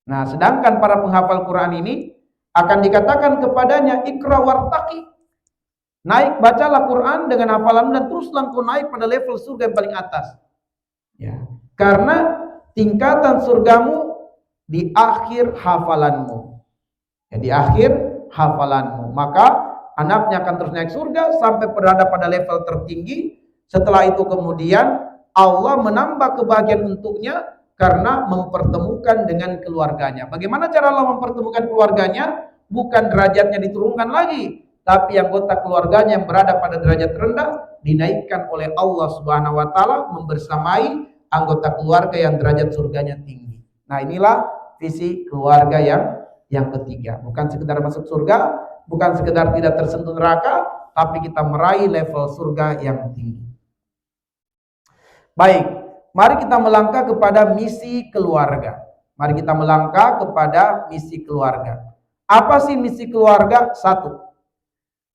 Nah, sedangkan para penghafal Quran ini akan dikatakan kepadanya, Iqra wartaqi. Naik, bacalah Quran dengan hafalan dan teruslah engkau naik pada level surga yang paling atas. Ya. Karena tingkatan surgamu di akhir hafalanmu. Ya, di akhir hafalanmu. Maka anaknya akan terus naik surga sampai berada pada level tertinggi. Setelah itu kemudian Allah menambah kebahagiaan untuknya karena mempertemukan dengan keluarganya. Bagaimana cara Allah mempertemukan keluarganya? Bukan derajatnya diturunkan lagi, tapi anggota keluarganya yang berada pada derajat rendah dinaikkan oleh Allah Subhanahu wa taala membersamai anggota keluarga yang derajat surganya tinggi. Nah, inilah visi keluarga yang ketiga. Bukan sekedar masuk surga, bukan sekedar tidak tersentuh neraka, tapi kita meraih level surga yang tinggi. Baik, mari kita melangkah kepada misi keluarga. Mari kita melangkah kepada misi keluarga. Apa sih misi keluarga? Satu,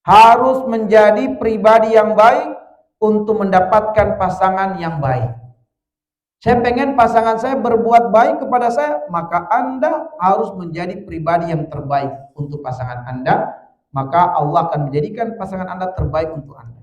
harus menjadi pribadi yang baik untuk mendapatkan pasangan yang baik. Saya pengen pasangan saya berbuat baik kepada saya, maka Anda harus menjadi pribadi yang terbaik untuk pasangan Anda, maka Allah akan menjadikan pasangan Anda terbaik untuk Anda.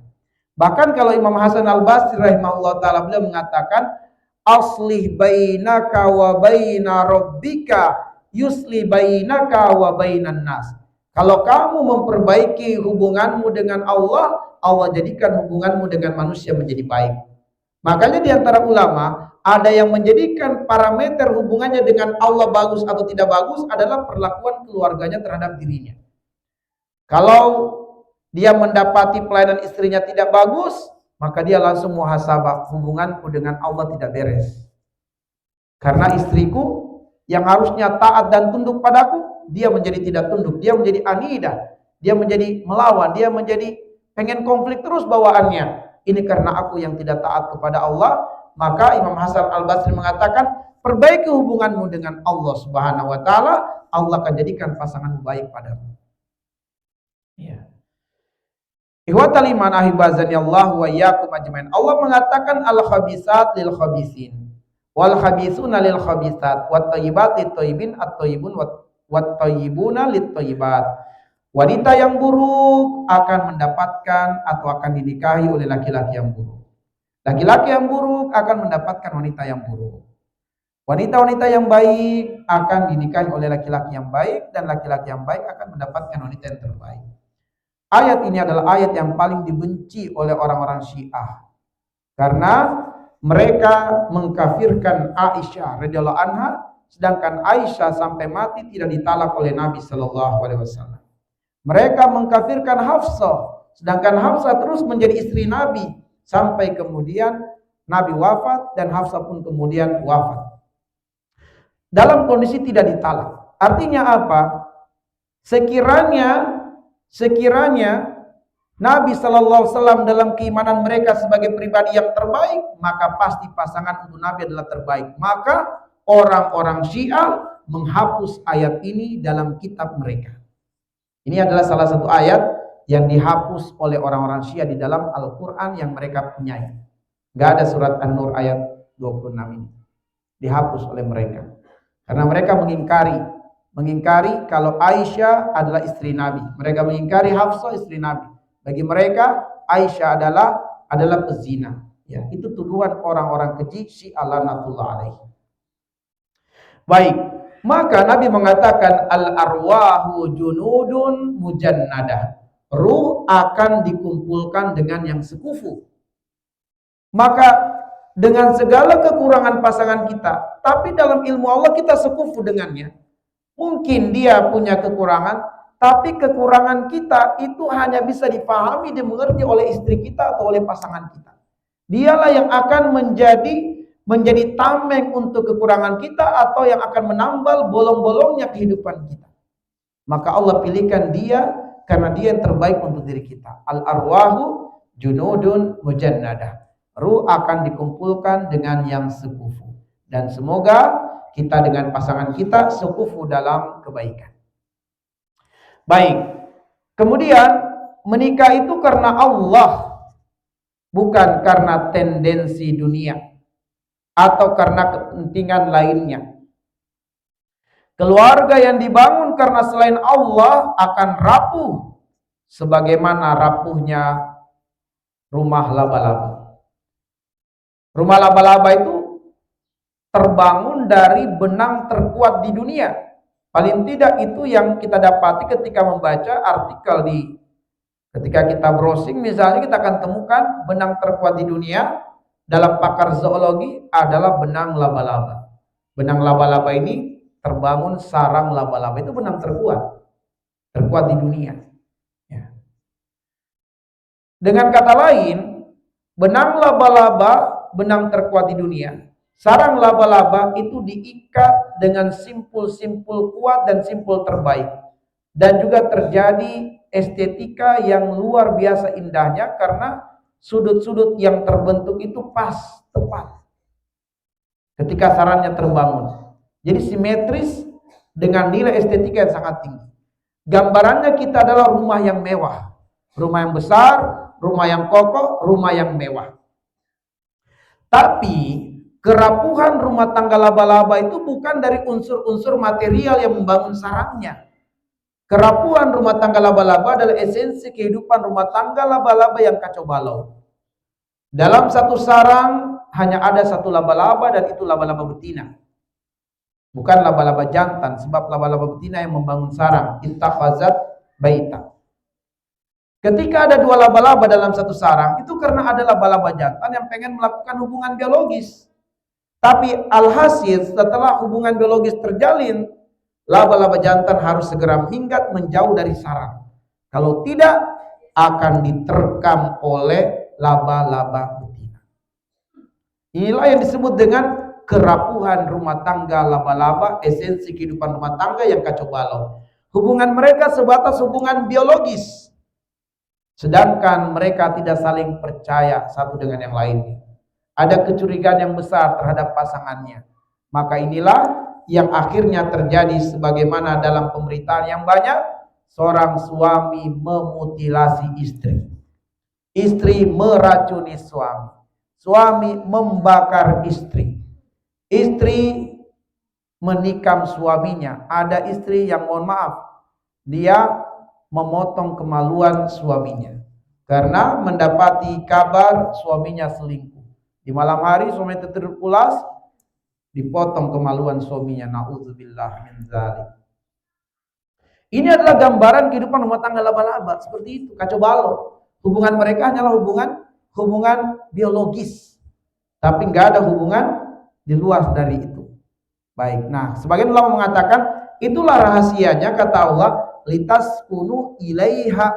Bahkan kalau Imam Hasan Al-Basri rahimahullah ta'ala beliau mengatakan, aslih bainaka wa baina rabbika yusli bainaka wa bainan nas. Kalau kamu memperbaiki hubunganmu dengan Allah, Allah jadikan hubunganmu dengan manusia menjadi baik. Makanya di antara ulama ada yang menjadikan parameter hubungannya dengan Allah bagus atau tidak bagus adalah perlakuan keluarganya terhadap dirinya. Kalau dia mendapati pelayanan istrinya tidak bagus, maka dia langsung muhasabah, hubunganku dengan Allah tidak beres. Karena istriku yang harusnya taat dan tunduk padaku, dia menjadi tidak tunduk, dia menjadi anidah, dia menjadi melawan, dia menjadi pengen konflik terus bawaannya. Ini karena aku yang tidak taat kepada Allah. Maka Imam Hasan Al-Basri mengatakan, perbaiki hubunganmu dengan Allah Subhanahu wa taala, Allah akan jadikan pasanganmu baik padamu. Ihwatal iman ahibazani Allah wa iyyakum ajmain. Allah mengatakan al-khabisat lil khabisin wal khabisuna lil khabisat wat thayyibati thayyibin at thayyibun wat thayyibuna lit thayyibat. Wanita yang buruk akan mendapatkan atau akan dinikahi oleh laki-laki yang buruk. Laki-laki yang buruk akan mendapatkan wanita yang buruk. Wanita-wanita yang baik akan dinikahi oleh laki-laki yang baik, dan laki-laki yang baik akan mendapatkan wanita yang terbaik. Ayat ini adalah ayat yang paling dibenci oleh orang-orang Syiah, karena mereka mengkafirkan Aisyah radhiyallahu anha, sedangkan Aisyah sampai mati tidak ditalak oleh Nabi sallallahu alaihi wasallam. Mereka mengkafirkan Hafsah, sedangkan Hafsah terus menjadi istri Nabi sampai kemudian Nabi wafat dan Hafsah pun kemudian wafat dalam kondisi tidak ditalak. Artinya apa? Sekiranya Nabi sallallahu alaihi wasallam dalam keimanan mereka sebagai pribadi yang terbaik, maka pasti pasangan untuk Nabi adalah terbaik. Maka orang-orang Syiah menghapus ayat ini dalam kitab mereka. Ini adalah salah satu ayat yang dihapus oleh orang-orang Syiah di dalam Al-Quran yang mereka punyai. Gak ada surat An-Nur ayat 26 ini. Dihapus oleh mereka. Karena mereka mengingkari kalau Aisyah adalah istri Nabi. Mereka mengingkari Hafsah istri Nabi. Bagi mereka Aisyah adalah pezina. Ya, itu tuduhan orang-orang keji Syiah laknatullah alaihi. Baik, maka Nabi mengatakan al-arwahu junudun mujannadah. Ruh akan dikumpulkan dengan yang sekufu. Maka dengan segala kekurangan pasangan kita, tapi dalam ilmu Allah kita sekufu dengannya. Mungkin dia punya kekurangan, tapi kekurangan kita itu hanya bisa dipahami, dimengerti oleh istri kita atau oleh pasangan kita. Dialah yang akan menjadi tameng untuk kekurangan kita, atau yang akan menambal bolong-bolongnya kehidupan kita. Maka Allah pilihkan dia karena dia yang terbaik untuk diri kita. Al-arwahu junudun mujannadah. Ruh akan dikumpulkan dengan yang sekufu. Dan semoga kita dengan pasangan kita sekufu dalam kebaikan. Baik. Kemudian menikah itu karena Allah, bukan karena tendensi dunia atau karena kepentingan lainnya. Keluarga yang dibangun karena selain Allah akan rapuh sebagaimana rapuhnya rumah laba-laba. Rumah laba-laba itu terbangun dari benang terkuat di dunia. Paling tidak itu yang kita dapati ketika membaca artikel ketika kita browsing misalnya, kita akan temukan benang terkuat di dunia dalam pakar zoologi adalah benang laba-laba. Benang laba-laba ini terbangun sarang laba-laba, itu benang terkuat di dunia. Ya. Dengan kata lain, benang laba-laba, benang terkuat di dunia, sarang laba-laba itu diikat dengan simpul-simpul kuat dan simpul terbaik, dan juga terjadi estetika yang luar biasa indahnya karena sudut-sudut yang terbentuk itu pas, tepat ketika sarangnya terbangun. Jadi simetris dengan nilai estetika yang sangat tinggi. Gambarannya kita adalah rumah yang mewah, rumah yang besar, rumah yang kokoh, rumah yang mewah. Tapi kerapuhan rumah tangga laba-laba itu bukan dari unsur-unsur material yang membangun sarangnya. Kerapuhan rumah tangga laba-laba adalah esensi kehidupan rumah tangga laba-laba yang kacau balau. Dalam satu sarang hanya ada satu laba-laba, dan itu laba-laba betina. Bukan laba-laba jantan, sebab laba-laba betina yang membangun sarang. Ittakhazat baita. Ketika ada dua laba-laba dalam satu sarang, itu karena ada laba-laba jantan yang pengen melakukan hubungan biologis. Tapi alhasil setelah hubungan biologis terjalin, laba-laba jantan harus segera minggat menjauh dari sarang. Kalau tidak, akan diterkam oleh laba-laba betina. Inilah yang disebut dengan kerapuhan rumah tangga laba-laba, esensi kehidupan rumah tangga yang kacau balau. Hubungan mereka sebatas hubungan biologis, sedangkan mereka tidak saling percaya satu dengan yang lainnya. Ada kecurigaan yang besar terhadap pasangannya. Maka inilah yang akhirnya terjadi sebagaimana dalam pemberitaan yang banyak, seorang suami memutilasi istri. Istri meracuni suami. Suami membakar istri. Istri menikam suaminya. Ada istri yang mohon maaf, dia memotong kemaluan suaminya karena mendapati kabar suaminya selingkuh. Di malam hari suami tertidur pulas, dipotong kemaluan suaminya. Nauzubillah min dzalik. Ini adalah gambaran kehidupan rumah tangga laba-laba seperti itu, kacau balau. Hubungan mereka hanyalah hubungan biologis, tapi nggak ada hubungan di luar dari itu. Baik, nah sebagian ulama mengatakan itulah rahasianya kata Allah, litaskunu ilaiha,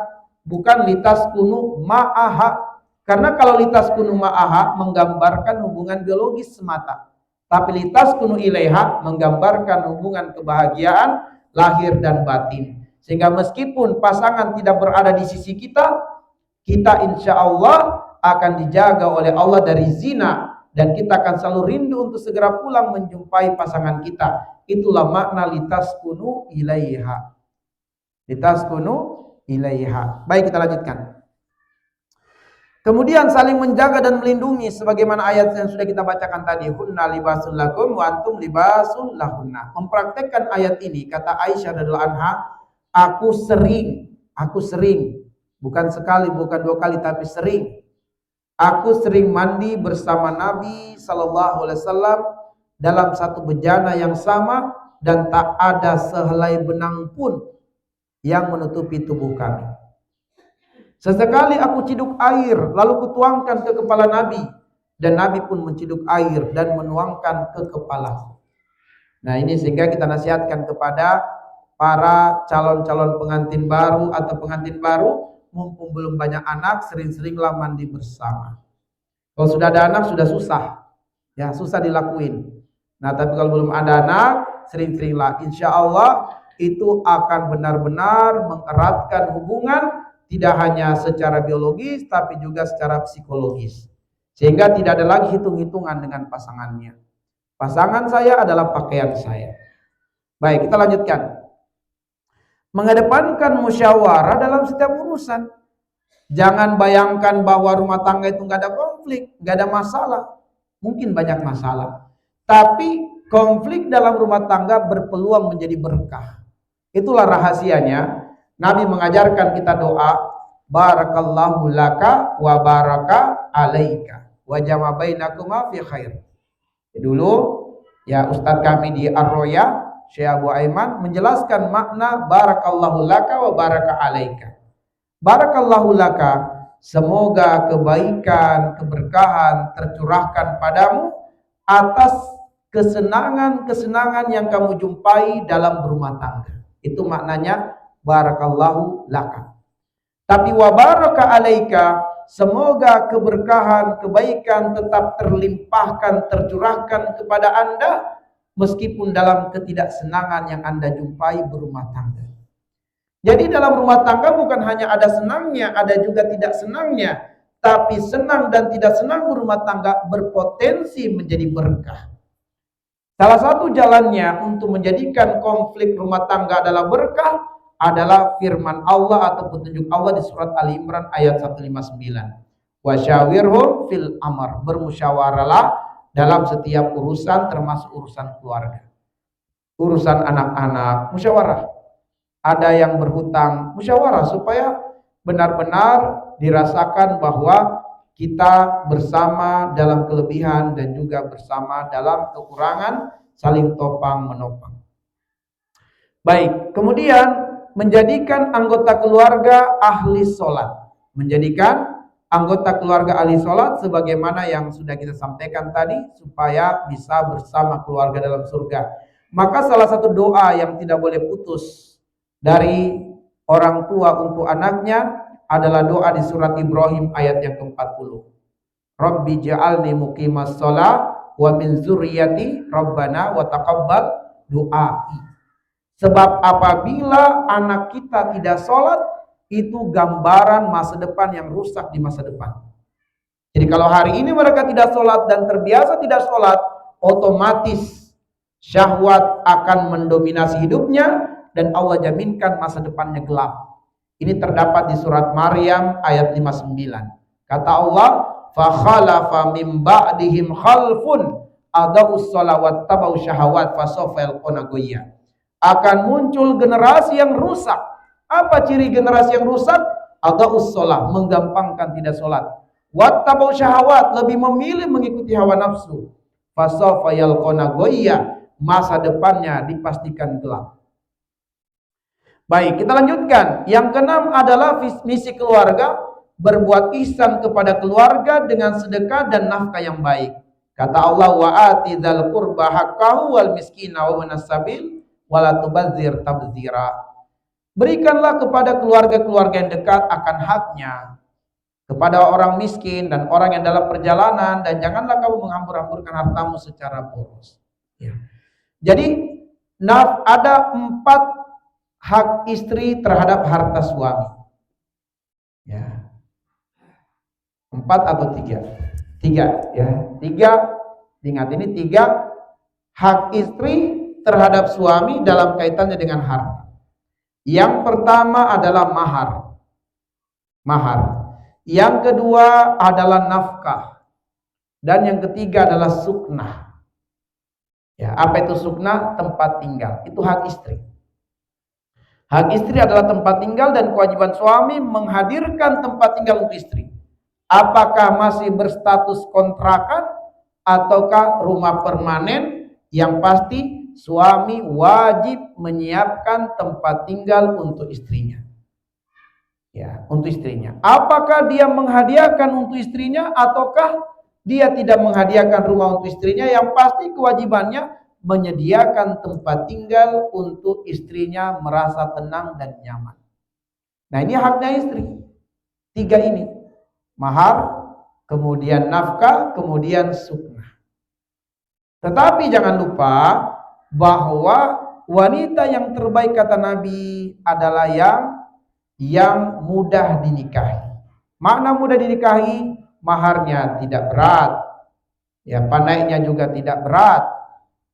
bukan litaskunu ma'aha. Karena kalau litaskunu ma'aha menggambarkan hubungan biologis semata, tapi litaskunu ilaiha menggambarkan hubungan kebahagiaan lahir dan batin. Sehingga meskipun pasangan tidak berada di sisi kita, kita insya Allah akan dijaga oleh Allah dari zina, dan kita akan selalu rindu untuk segera pulang menjumpai pasangan kita. Itulah makna litaskunu ilaiha. Litaskunu ilaiha. Baik, kita lanjutkan. Kemudian saling menjaga dan melindungi sebagaimana ayat yang sudah kita bacakan tadi, hunna libasul lakum wa antum libasul lahunna. Mempraktekkan ayat ini, kata Aisyah radhiyallahu anha, aku sering, bukan sekali, bukan dua kali, tapi sering. Aku sering mandi bersama Nabi sallallahu alaihi wasallam dalam satu bejana yang sama, dan tak ada sehelai benang pun yang menutupi tubuh kami. Sesekali aku ciduk air, lalu kutuangkan ke kepala Nabi, dan Nabi pun menciduk air dan menuangkan ke kepalaku. Nah ini sehingga kita nasihatkan kepada para calon-calon pengantin baru atau pengantin baru, mumpung belum banyak anak, sering-seringlah mandi bersama. Kalau sudah ada anak sudah susah, ya susah dilakuin. Nah tapi kalau belum ada anak, sering-seringlah. Insya Allah itu akan benar-benar mengeratkan hubungan, tidak hanya secara biologis tapi juga secara psikologis, sehingga tidak ada lagi hitung-hitungan dengan pasangannya. Pasangan saya adalah pakaian saya. Baik, kita lanjutkan. Mengedepankan musyawarah dalam setiap urusan. Jangan bayangkan bahwa rumah tangga itu nggak ada konflik, nggak ada masalah. Mungkin banyak masalah, tapi konflik dalam rumah tangga berpeluang menjadi berkah. Itulah rahasianya. Nabi mengajarkan kita doa, barakallahu laka wa baraka alaika wa jama bainakuma fi khair. Dulu ya Ustadz kami di Ar-Roya, Syekh Abu Aiman menjelaskan makna barakallahu laka wa baraka alaika. Barakallahu laka, semoga kebaikan, keberkahan tercurahkan padamu atas kesenangan-kesenangan yang kamu jumpai dalam berumah tangga. Itu maknanya barakallahu laka. Tapi wa baraka alaika, semoga keberkahan, kebaikan tetap terlimpahkan, tercurahkan kepada Anda meskipun dalam ketidaksenangan yang Anda jumpai berumah tangga. Jadi dalam rumah tangga bukan hanya ada senangnya, ada juga tidak senangnya, tapi senang dan tidak senang berumah tangga berpotensi menjadi berkah. Salah satu jalannya untuk menjadikan konflik rumah tangga adalah berkah adalah firman Allah atau petunjuk Allah di surat Ali Imran ayat 159. Wasyawirhum fil amr, bermusyawarahlah dalam setiap urusan termasuk urusan keluarga. Urusan anak-anak, musyawarah. Ada yang berhutang, musyawarah supaya benar-benar dirasakan bahwa kita bersama dalam kelebihan dan juga bersama dalam kekurangan, saling topang menopang. Baik, kemudian menjadikan anggota keluarga ahli sholat. Menjadikan anggota keluarga ahli sholat sebagaimana yang sudah kita sampaikan tadi, supaya bisa bersama keluarga dalam surga. Maka salah satu doa yang tidak boleh putus dari orang tua untuk anaknya adalah doa di surat Ibrahim ayat yang ke-40. Rabbi ja'alni muqimas shalah wa min dzurriyyati rabbana wa taqabbal du'ai. Sebab apabila anak kita tidak sholat, itu gambaran masa depan yang rusak di masa depan. Jadi kalau hari ini mereka tidak sholat dan terbiasa tidak sholat, otomatis syahwat akan mendominasi hidupnya, dan Allah jaminkan masa depannya gelap. Ini terdapat di surat Maryam ayat 59. Kata Allah, fa khalafa min ba'dihim khalfun adaus sholawat tabau syahawat fasawfa yalquna ghayya. Akan muncul generasi yang rusak. Apa ciri generasi yang rusak? Adaus sholah, menggampangkan tidak sholat. Wattabau syahawat, lebih memilih mengikuti hawa nafsu. Fasawfa yalquna ghayya, masa depannya dipastikan gelap. Baik, kita lanjutkan. Yang keenam adalah misi keluarga, berbuat ihsan kepada keluarga dengan sedekah dan nafkah yang baik. Kata Allah, wa ati dzal qurba haqqahu wal miskina wa ibnas sabil wa la tubadzir tabdzira. Berikanlah kepada keluarga-keluarga yang dekat akan haknya, kepada orang miskin dan orang yang dalam perjalanan, dan janganlah kamu menghambur-hamburkan hartamu secara boros. Ya. Jadi ada 4 hak istri terhadap harta suami. Ya. 4 atau 3? 3 ya. 3, ingat ini 3 hak istri terhadap suami dalam kaitannya dengan harta. Yang pertama adalah mahar. Yang kedua adalah nafkah. Dan yang ketiga adalah suknah. Ya, apa itu suknah? Tempat tinggal. Itu hak istri. Hak istri adalah tempat tinggal dan kewajiban suami menghadirkan tempat tinggal untuk istri. Apakah masih berstatus kontrakan ataukah rumah permanen? Yang pasti suami wajib menyiapkan tempat tinggal untuk istrinya. Ya, untuk istrinya. Apakah dia menghadiahkan untuk istrinya ataukah dia tidak menghadiahkan rumah untuk istrinya? Yang pasti kewajibannya menyediakan tempat tinggal untuk istrinya merasa tenang dan nyaman. Nah, ini haknya istri. 3 ini. Mahar, kemudian nafkah, kemudian suknah. Tetapi jangan lupa bahwa wanita yang terbaik kata Nabi adalah yang mudah dinikahi. Makna mudah dinikahi, maharnya tidak berat. Ya, panainya juga tidak berat.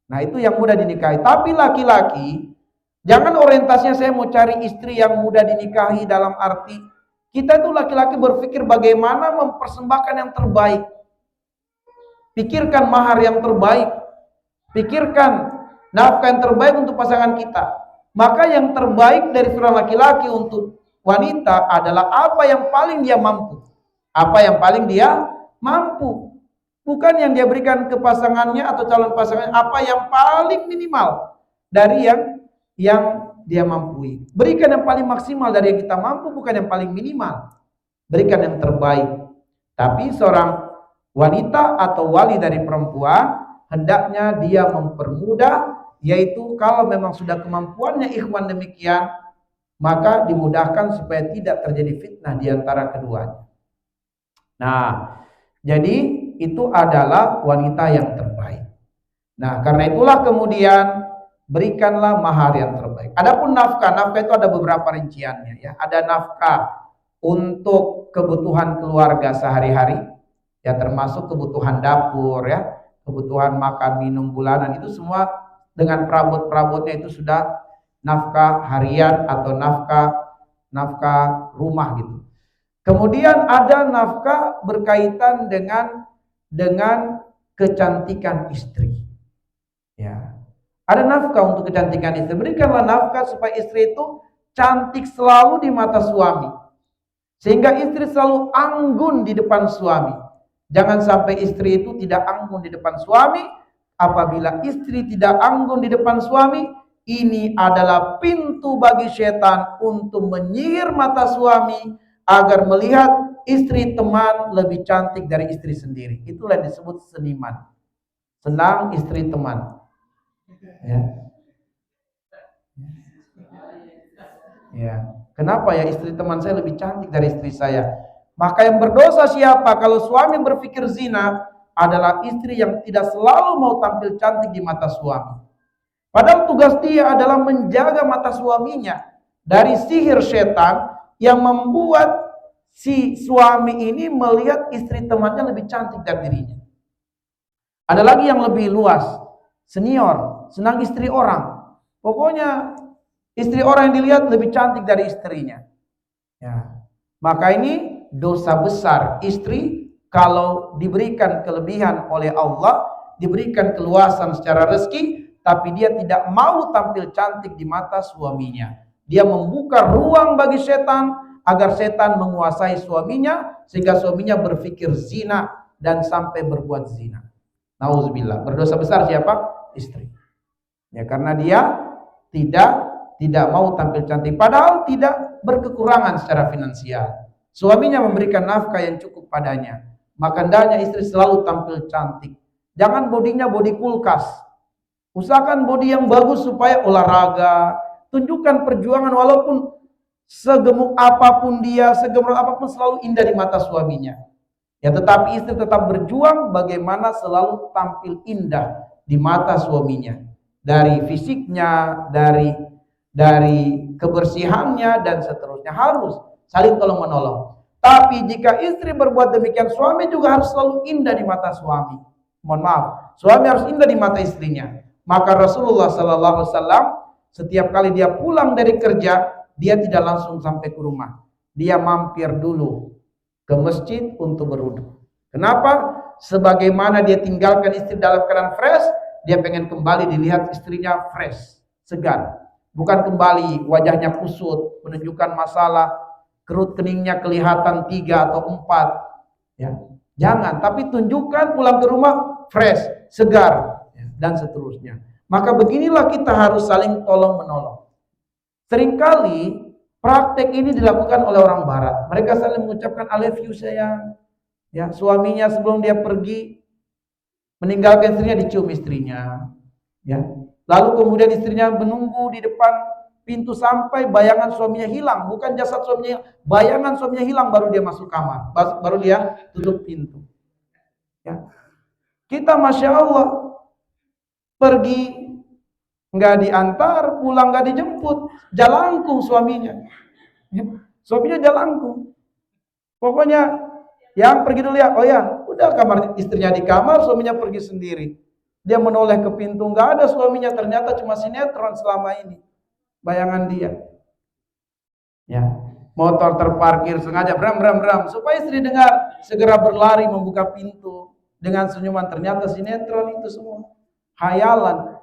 Nah, itu yang mudah dinikahi. Tapi laki-laki, jangan orientasinya saya mau cari istri yang mudah dinikahi dalam arti kita itu laki-laki berpikir bagaimana mempersembahkan yang terbaik. Pikirkan mahar yang terbaik. Pikirkan nafkah yang terbaik untuk pasangan kita. Maka yang terbaik dari seorang laki-laki untuk wanita adalah apa yang paling dia mampu. Apa yang paling dia mampu. Bukan yang dia berikan ke pasangannya atau calon pasangannya, apa yang paling minimal dari yang dia mampu. Berikan yang paling maksimal dari yang kita mampu, bukan yang paling minimal. Berikan yang terbaik. Tapi seorang wanita atau wali dari perempuan, hendaknya dia mempermudah, yaitu kalau memang sudah kemampuannya ikhwan demikian, maka dimudahkan supaya tidak terjadi fitnah di antara keduanya. Nah, jadi itu adalah wanita yang terbaik. Nah, karena itulah kemudian berikanlah mahar yang terbaik. Adapun nafkah itu ada beberapa rinciannya ya. Ada nafkah untuk kebutuhan keluarga sehari-hari, ya termasuk kebutuhan dapur ya, kebutuhan makan minum bulanan, itu semua dengan perabot-perabotnya itu sudah nafkah harian atau nafkah rumah gitu. Kemudian ada nafkah berkaitan dengan kecantikan istri. Ya. Ada nafkah untuk kecantikan istri. Berikanlah nafkah supaya istri itu cantik selalu di mata suami. Sehingga istri selalu anggun di depan suami. Jangan sampai istri itu tidak anggun di depan suami. Apabila istri tidak anggun di depan suami, ini adalah pintu bagi setan untuk menyihir mata suami agar melihat istri teman lebih cantik dari istri sendiri. Itulah yang disebut seniman. Senang istri teman. Ya. Ya. Kenapa ya istri teman saya lebih cantik dari istri saya? Maka yang berdosa siapa? Kalau suami berpikir zina, adalah istri yang tidak selalu mau tampil cantik di mata suami. Padahal tugas dia adalah menjaga mata suaminya dari sihir setan yang membuat si suami ini melihat istri temannya lebih cantik dari dirinya. Ada lagi yang lebih luas, senior, senang istri orang. Pokoknya istri orang yang dilihat lebih cantik dari istrinya. Ya. Maka ini dosa besar. Istri kalau diberikan kelebihan oleh Allah, diberikan keluasan secara rezeki, tapi dia tidak mau tampil cantik di mata suaminya. Dia membuka ruang bagi setan agar setan menguasai suaminya sehingga suaminya berpikir zina dan sampai berbuat zina. Nauzubillah. Berdosa besar siapa? Istri. Ya, karena dia tidak mau tampil cantik, padahal tidak berkekurangan secara finansial. Suaminya memberikan nafkah yang cukup padanya, maka hendaknya istri selalu tampil cantik. Jangan bodinya bodi kulkas. Usahakan bodi yang bagus supaya olahraga. Tunjukkan perjuangan walaupun segemuk apapun dia, segemuk apapun selalu indah di mata suaminya. Ya, tetapi istri tetap berjuang bagaimana selalu tampil indah di mata suaminya. Dari fisiknya, dari kebersihannya dan seterusnya, harus saling tolong menolong. Tapi jika istri berbuat demikian, suami juga harus selalu indah di mata suami. Mohon maaf, suami harus indah di mata istrinya. Maka Rasulullah SAW setiap kali dia pulang dari kerja, dia tidak langsung sampai ke rumah. Dia mampir dulu ke masjid untuk berwudu. Kenapa? Sebagaimana dia tinggalkan istri dalam keadaan fresh, dia pengen kembali dilihat istrinya fresh, segar. Bukan kembali wajahnya kusut, menunjukkan masalah, kerut keningnya kelihatan 3 atau 4. Ya. Jangan, tapi tunjukkan pulang ke rumah fresh, segar, dan seterusnya. Maka beginilah kita harus saling tolong menolong. Seringkali praktek ini dilakukan oleh orang barat. Mereka saling mengucapkan I love you sayang. Ya, suaminya sebelum dia pergi meninggalkan istrinya dicium istrinya. Ya. Lalu kemudian istrinya menunggu di depan pintu sampai bayangan suaminya hilang, bukan jasad suaminya, bayangan suaminya hilang baru dia masuk kamar, baru dia tutup pintu. Ya. Kita Masya Allah pergi nggak diantar, pulang nggak dijemput, jalangkung suaminya. Ya. Suaminya jalangkung. Pokoknya yang pergi dulu ya, oh ya, udah kamar istrinya di kamar, suaminya pergi sendiri. Dia menoleh ke pintu, nggak ada suaminya, ternyata cuma sinetron selama ini. Bayangan dia. Ya, motor terparkir sengaja bram supaya istri dengar, segera berlari membuka pintu dengan senyuman, ternyata sinetron itu semua. Hayalan.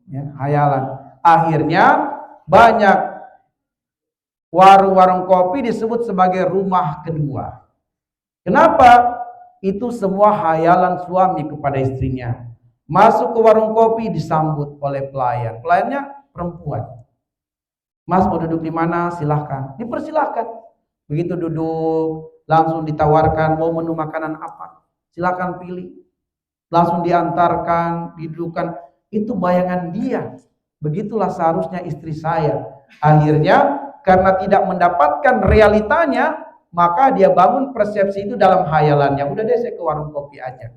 Ya, hayalan. Akhirnya banyak warung-warung kopi disebut sebagai rumah kedua. Kenapa? Itu semua hayalan suami kepada istrinya. Masuk ke warung kopi disambut oleh pelayan. Pelayannya perempuan. Mas mau duduk di mana? Silahkan. Dipersilahkan. Begitu duduk, langsung ditawarkan mau menu makanan apa. Silahkan pilih. Langsung diantarkan, didudukkan. Itu bayangan dia. Begitulah seharusnya istri saya. Akhirnya karena tidak mendapatkan realitanya, maka dia bangun persepsi itu dalam hayalannya. Udah deh saya ke warung kopi aja.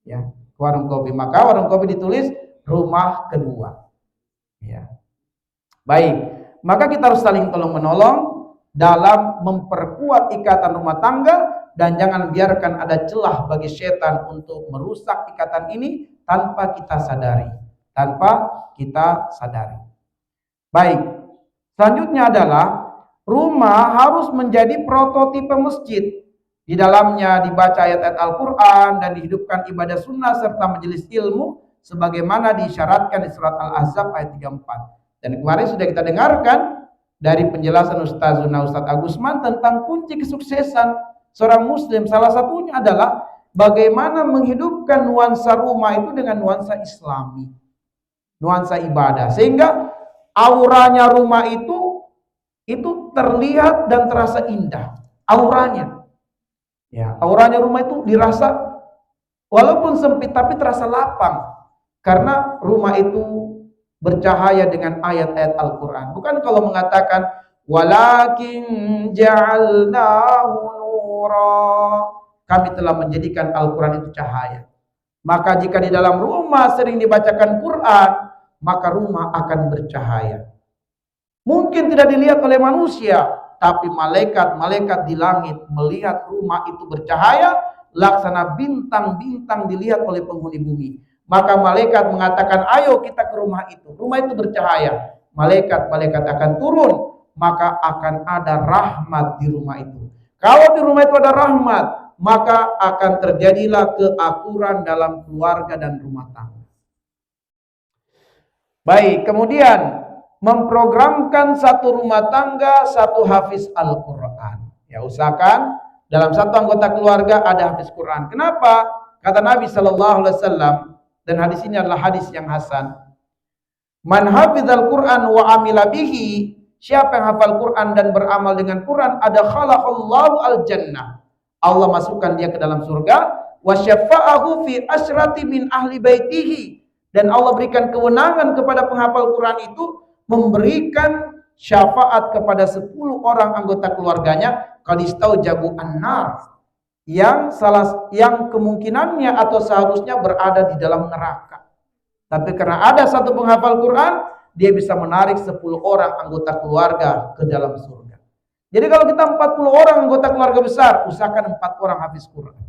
Ya, ke warung kopi. Maka warung kopi ditulis rumah kedua. Ya. Baik. Maka kita harus saling tolong menolong dalam memperkuat ikatan rumah tangga dan jangan biarkan ada celah bagi setan untuk merusak ikatan ini tanpa kita sadari. Baik. Selanjutnya adalah rumah harus menjadi prototipe masjid. Di dalamnya dibaca ayat-ayat Al-Quran dan dihidupkan ibadah sunnah serta majelis ilmu sebagaimana diisyaratkan di surat Al-Ahzab ayat 34. Dan kemarin sudah kita dengarkan dari penjelasan Ustaz Agusman tentang kunci kesuksesan seorang muslim. Salah satunya adalah bagaimana menghidupkan nuansa rumah itu dengan nuansa islami, nuansa ibadah. Sehingga auranya rumah itu terlihat dan terasa indah. Auranya. Ya, auranya rumah itu dirasa walaupun sempit tapi terasa lapang. Karena rumah itu bercahaya dengan ayat-ayat Al-Quran. Bukan kalau mengatakan walakin ja'alnahu nura, kami telah menjadikan Al-Quran itu cahaya. Maka jika di dalam rumah sering dibacakan Quran, maka rumah akan bercahaya. Mungkin tidak dilihat oleh manusia, tapi malaikat-malaikat di langit melihat rumah itu bercahaya, laksana bintang-bintang dilihat oleh penghuni bumi. Maka malaikat mengatakan, ayo kita ke rumah itu. Rumah itu bercahaya. Malaikat-malaikat akan turun. Maka akan ada rahmat di rumah itu. Kalau di rumah itu ada rahmat, maka akan terjadilah keakuran dalam keluarga dan rumah tangga. Baik, kemudian memprogramkan satu rumah tangga, satu hafiz Al-Quran. Ya, usahakan dalam satu anggota keluarga ada hafiz Quran. Kenapa? Kata Nabi Shallallahu Alaihi Wasallam, dan hadis ini adalah hadis yang hasan. Man hafizal Quran wa amila bihi, siapa yang hafal Quran dan beramal dengan Quran, ada khalaqallahu al-jannah. Allah masukkan dia ke dalam surga. Wa syafa'ahu fi asyrati min ahli baitihi, dan Allah berikan kewenangan kepada penghafal Quran itu memberikan syafaat kepada 10 orang anggota keluarganya, qadistau jabu annar, yang kemungkinannya atau seharusnya berada di dalam neraka. Tapi karena ada satu penghafal Quran, dia bisa menarik 10 orang anggota keluarga ke dalam surga. Jadi kalau kita 40 orang anggota keluarga besar, usahakan 4 orang hafiz Quran.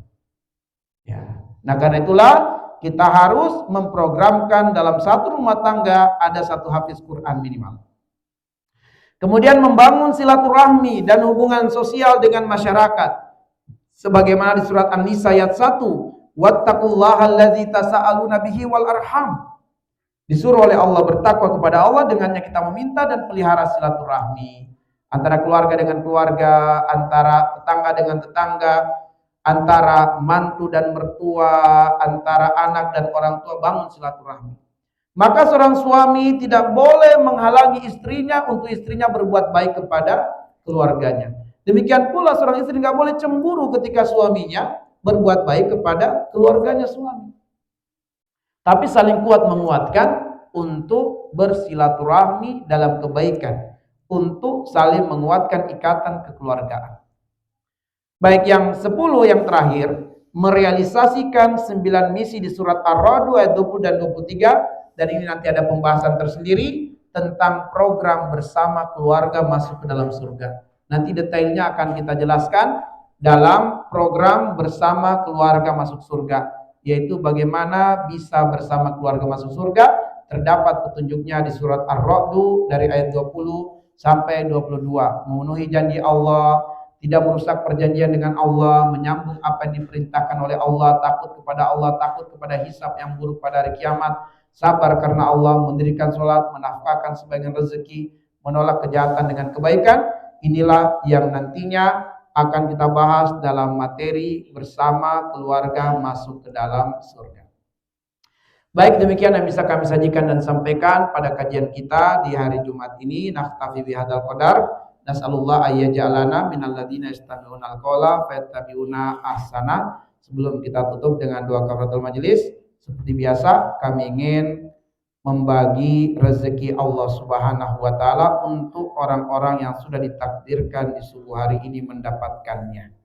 Ya. Nah, karena itulah kita harus memprogramkan dalam satu rumah tangga ada satu hafiz Quran minimal. Kemudian membangun silaturahmi dan hubungan sosial dengan masyarakat. Sebagaimana di surat An-Nisa ayat 1, wattaqullaha allazi tasaaluna bihi wal arham. Disuruh oleh Allah bertakwa kepada Allah, dengannya kita meminta dan pelihara silaturahmi antara keluarga dengan keluarga, antara tetangga dengan tetangga, antara mantu dan mertua, antara anak dan orang tua, bangun silaturahmi. Maka seorang suami tidak boleh menghalangi istrinya untuk istrinya berbuat baik kepada keluarganya. Demikian pula seorang istri nggak boleh cemburu ketika suaminya berbuat baik kepada keluarganya suami. Tapi saling kuat menguatkan untuk bersilaturahmi dalam kebaikan, untuk saling menguatkan ikatan kekeluargaan. Baik, yang 10 yang terakhir, merealisasikan 9 misi di surat Ar-Ra'd ayat 20 dan 23, dan ini nanti ada pembahasan tersendiri tentang program bersama keluarga masuk ke dalam surga. Nanti detailnya akan kita jelaskan dalam program bersama keluarga masuk surga, yaitu bagaimana bisa bersama keluarga masuk surga. Terdapat petunjuknya di surat Ar-Ra'd dari ayat 20 sampai 22. Memenuhi janji Allah, tidak merusak perjanjian dengan Allah, menyambung apa yang diperintahkan oleh Allah, takut kepada Allah, takut kepada hisab yang buruk pada hari kiamat, sabar karena Allah, mendirikan sholat, menafkahkan sebagian rezeki, menolak kejahatan dengan kebaikan. Inilah yang nantinya akan kita bahas dalam materi bersama keluarga masuk ke dalam surga. Baik, demikian yang bisa kami sajikan dan sampaikan pada kajian kita di hari Jumat ini. Naktafi bihadzal qadar. Nas'alullah ayyaj'alana minal ladzina yastami'una al-qawla fayattabi'una ahsana. Sebelum kita tutup dengan doa kafaratul majelis, seperti biasa kami ingin membagi rezeki Allah Subhanahu wa taala untuk orang-orang yang sudah ditakdirkan di subuh hari ini mendapatkannya.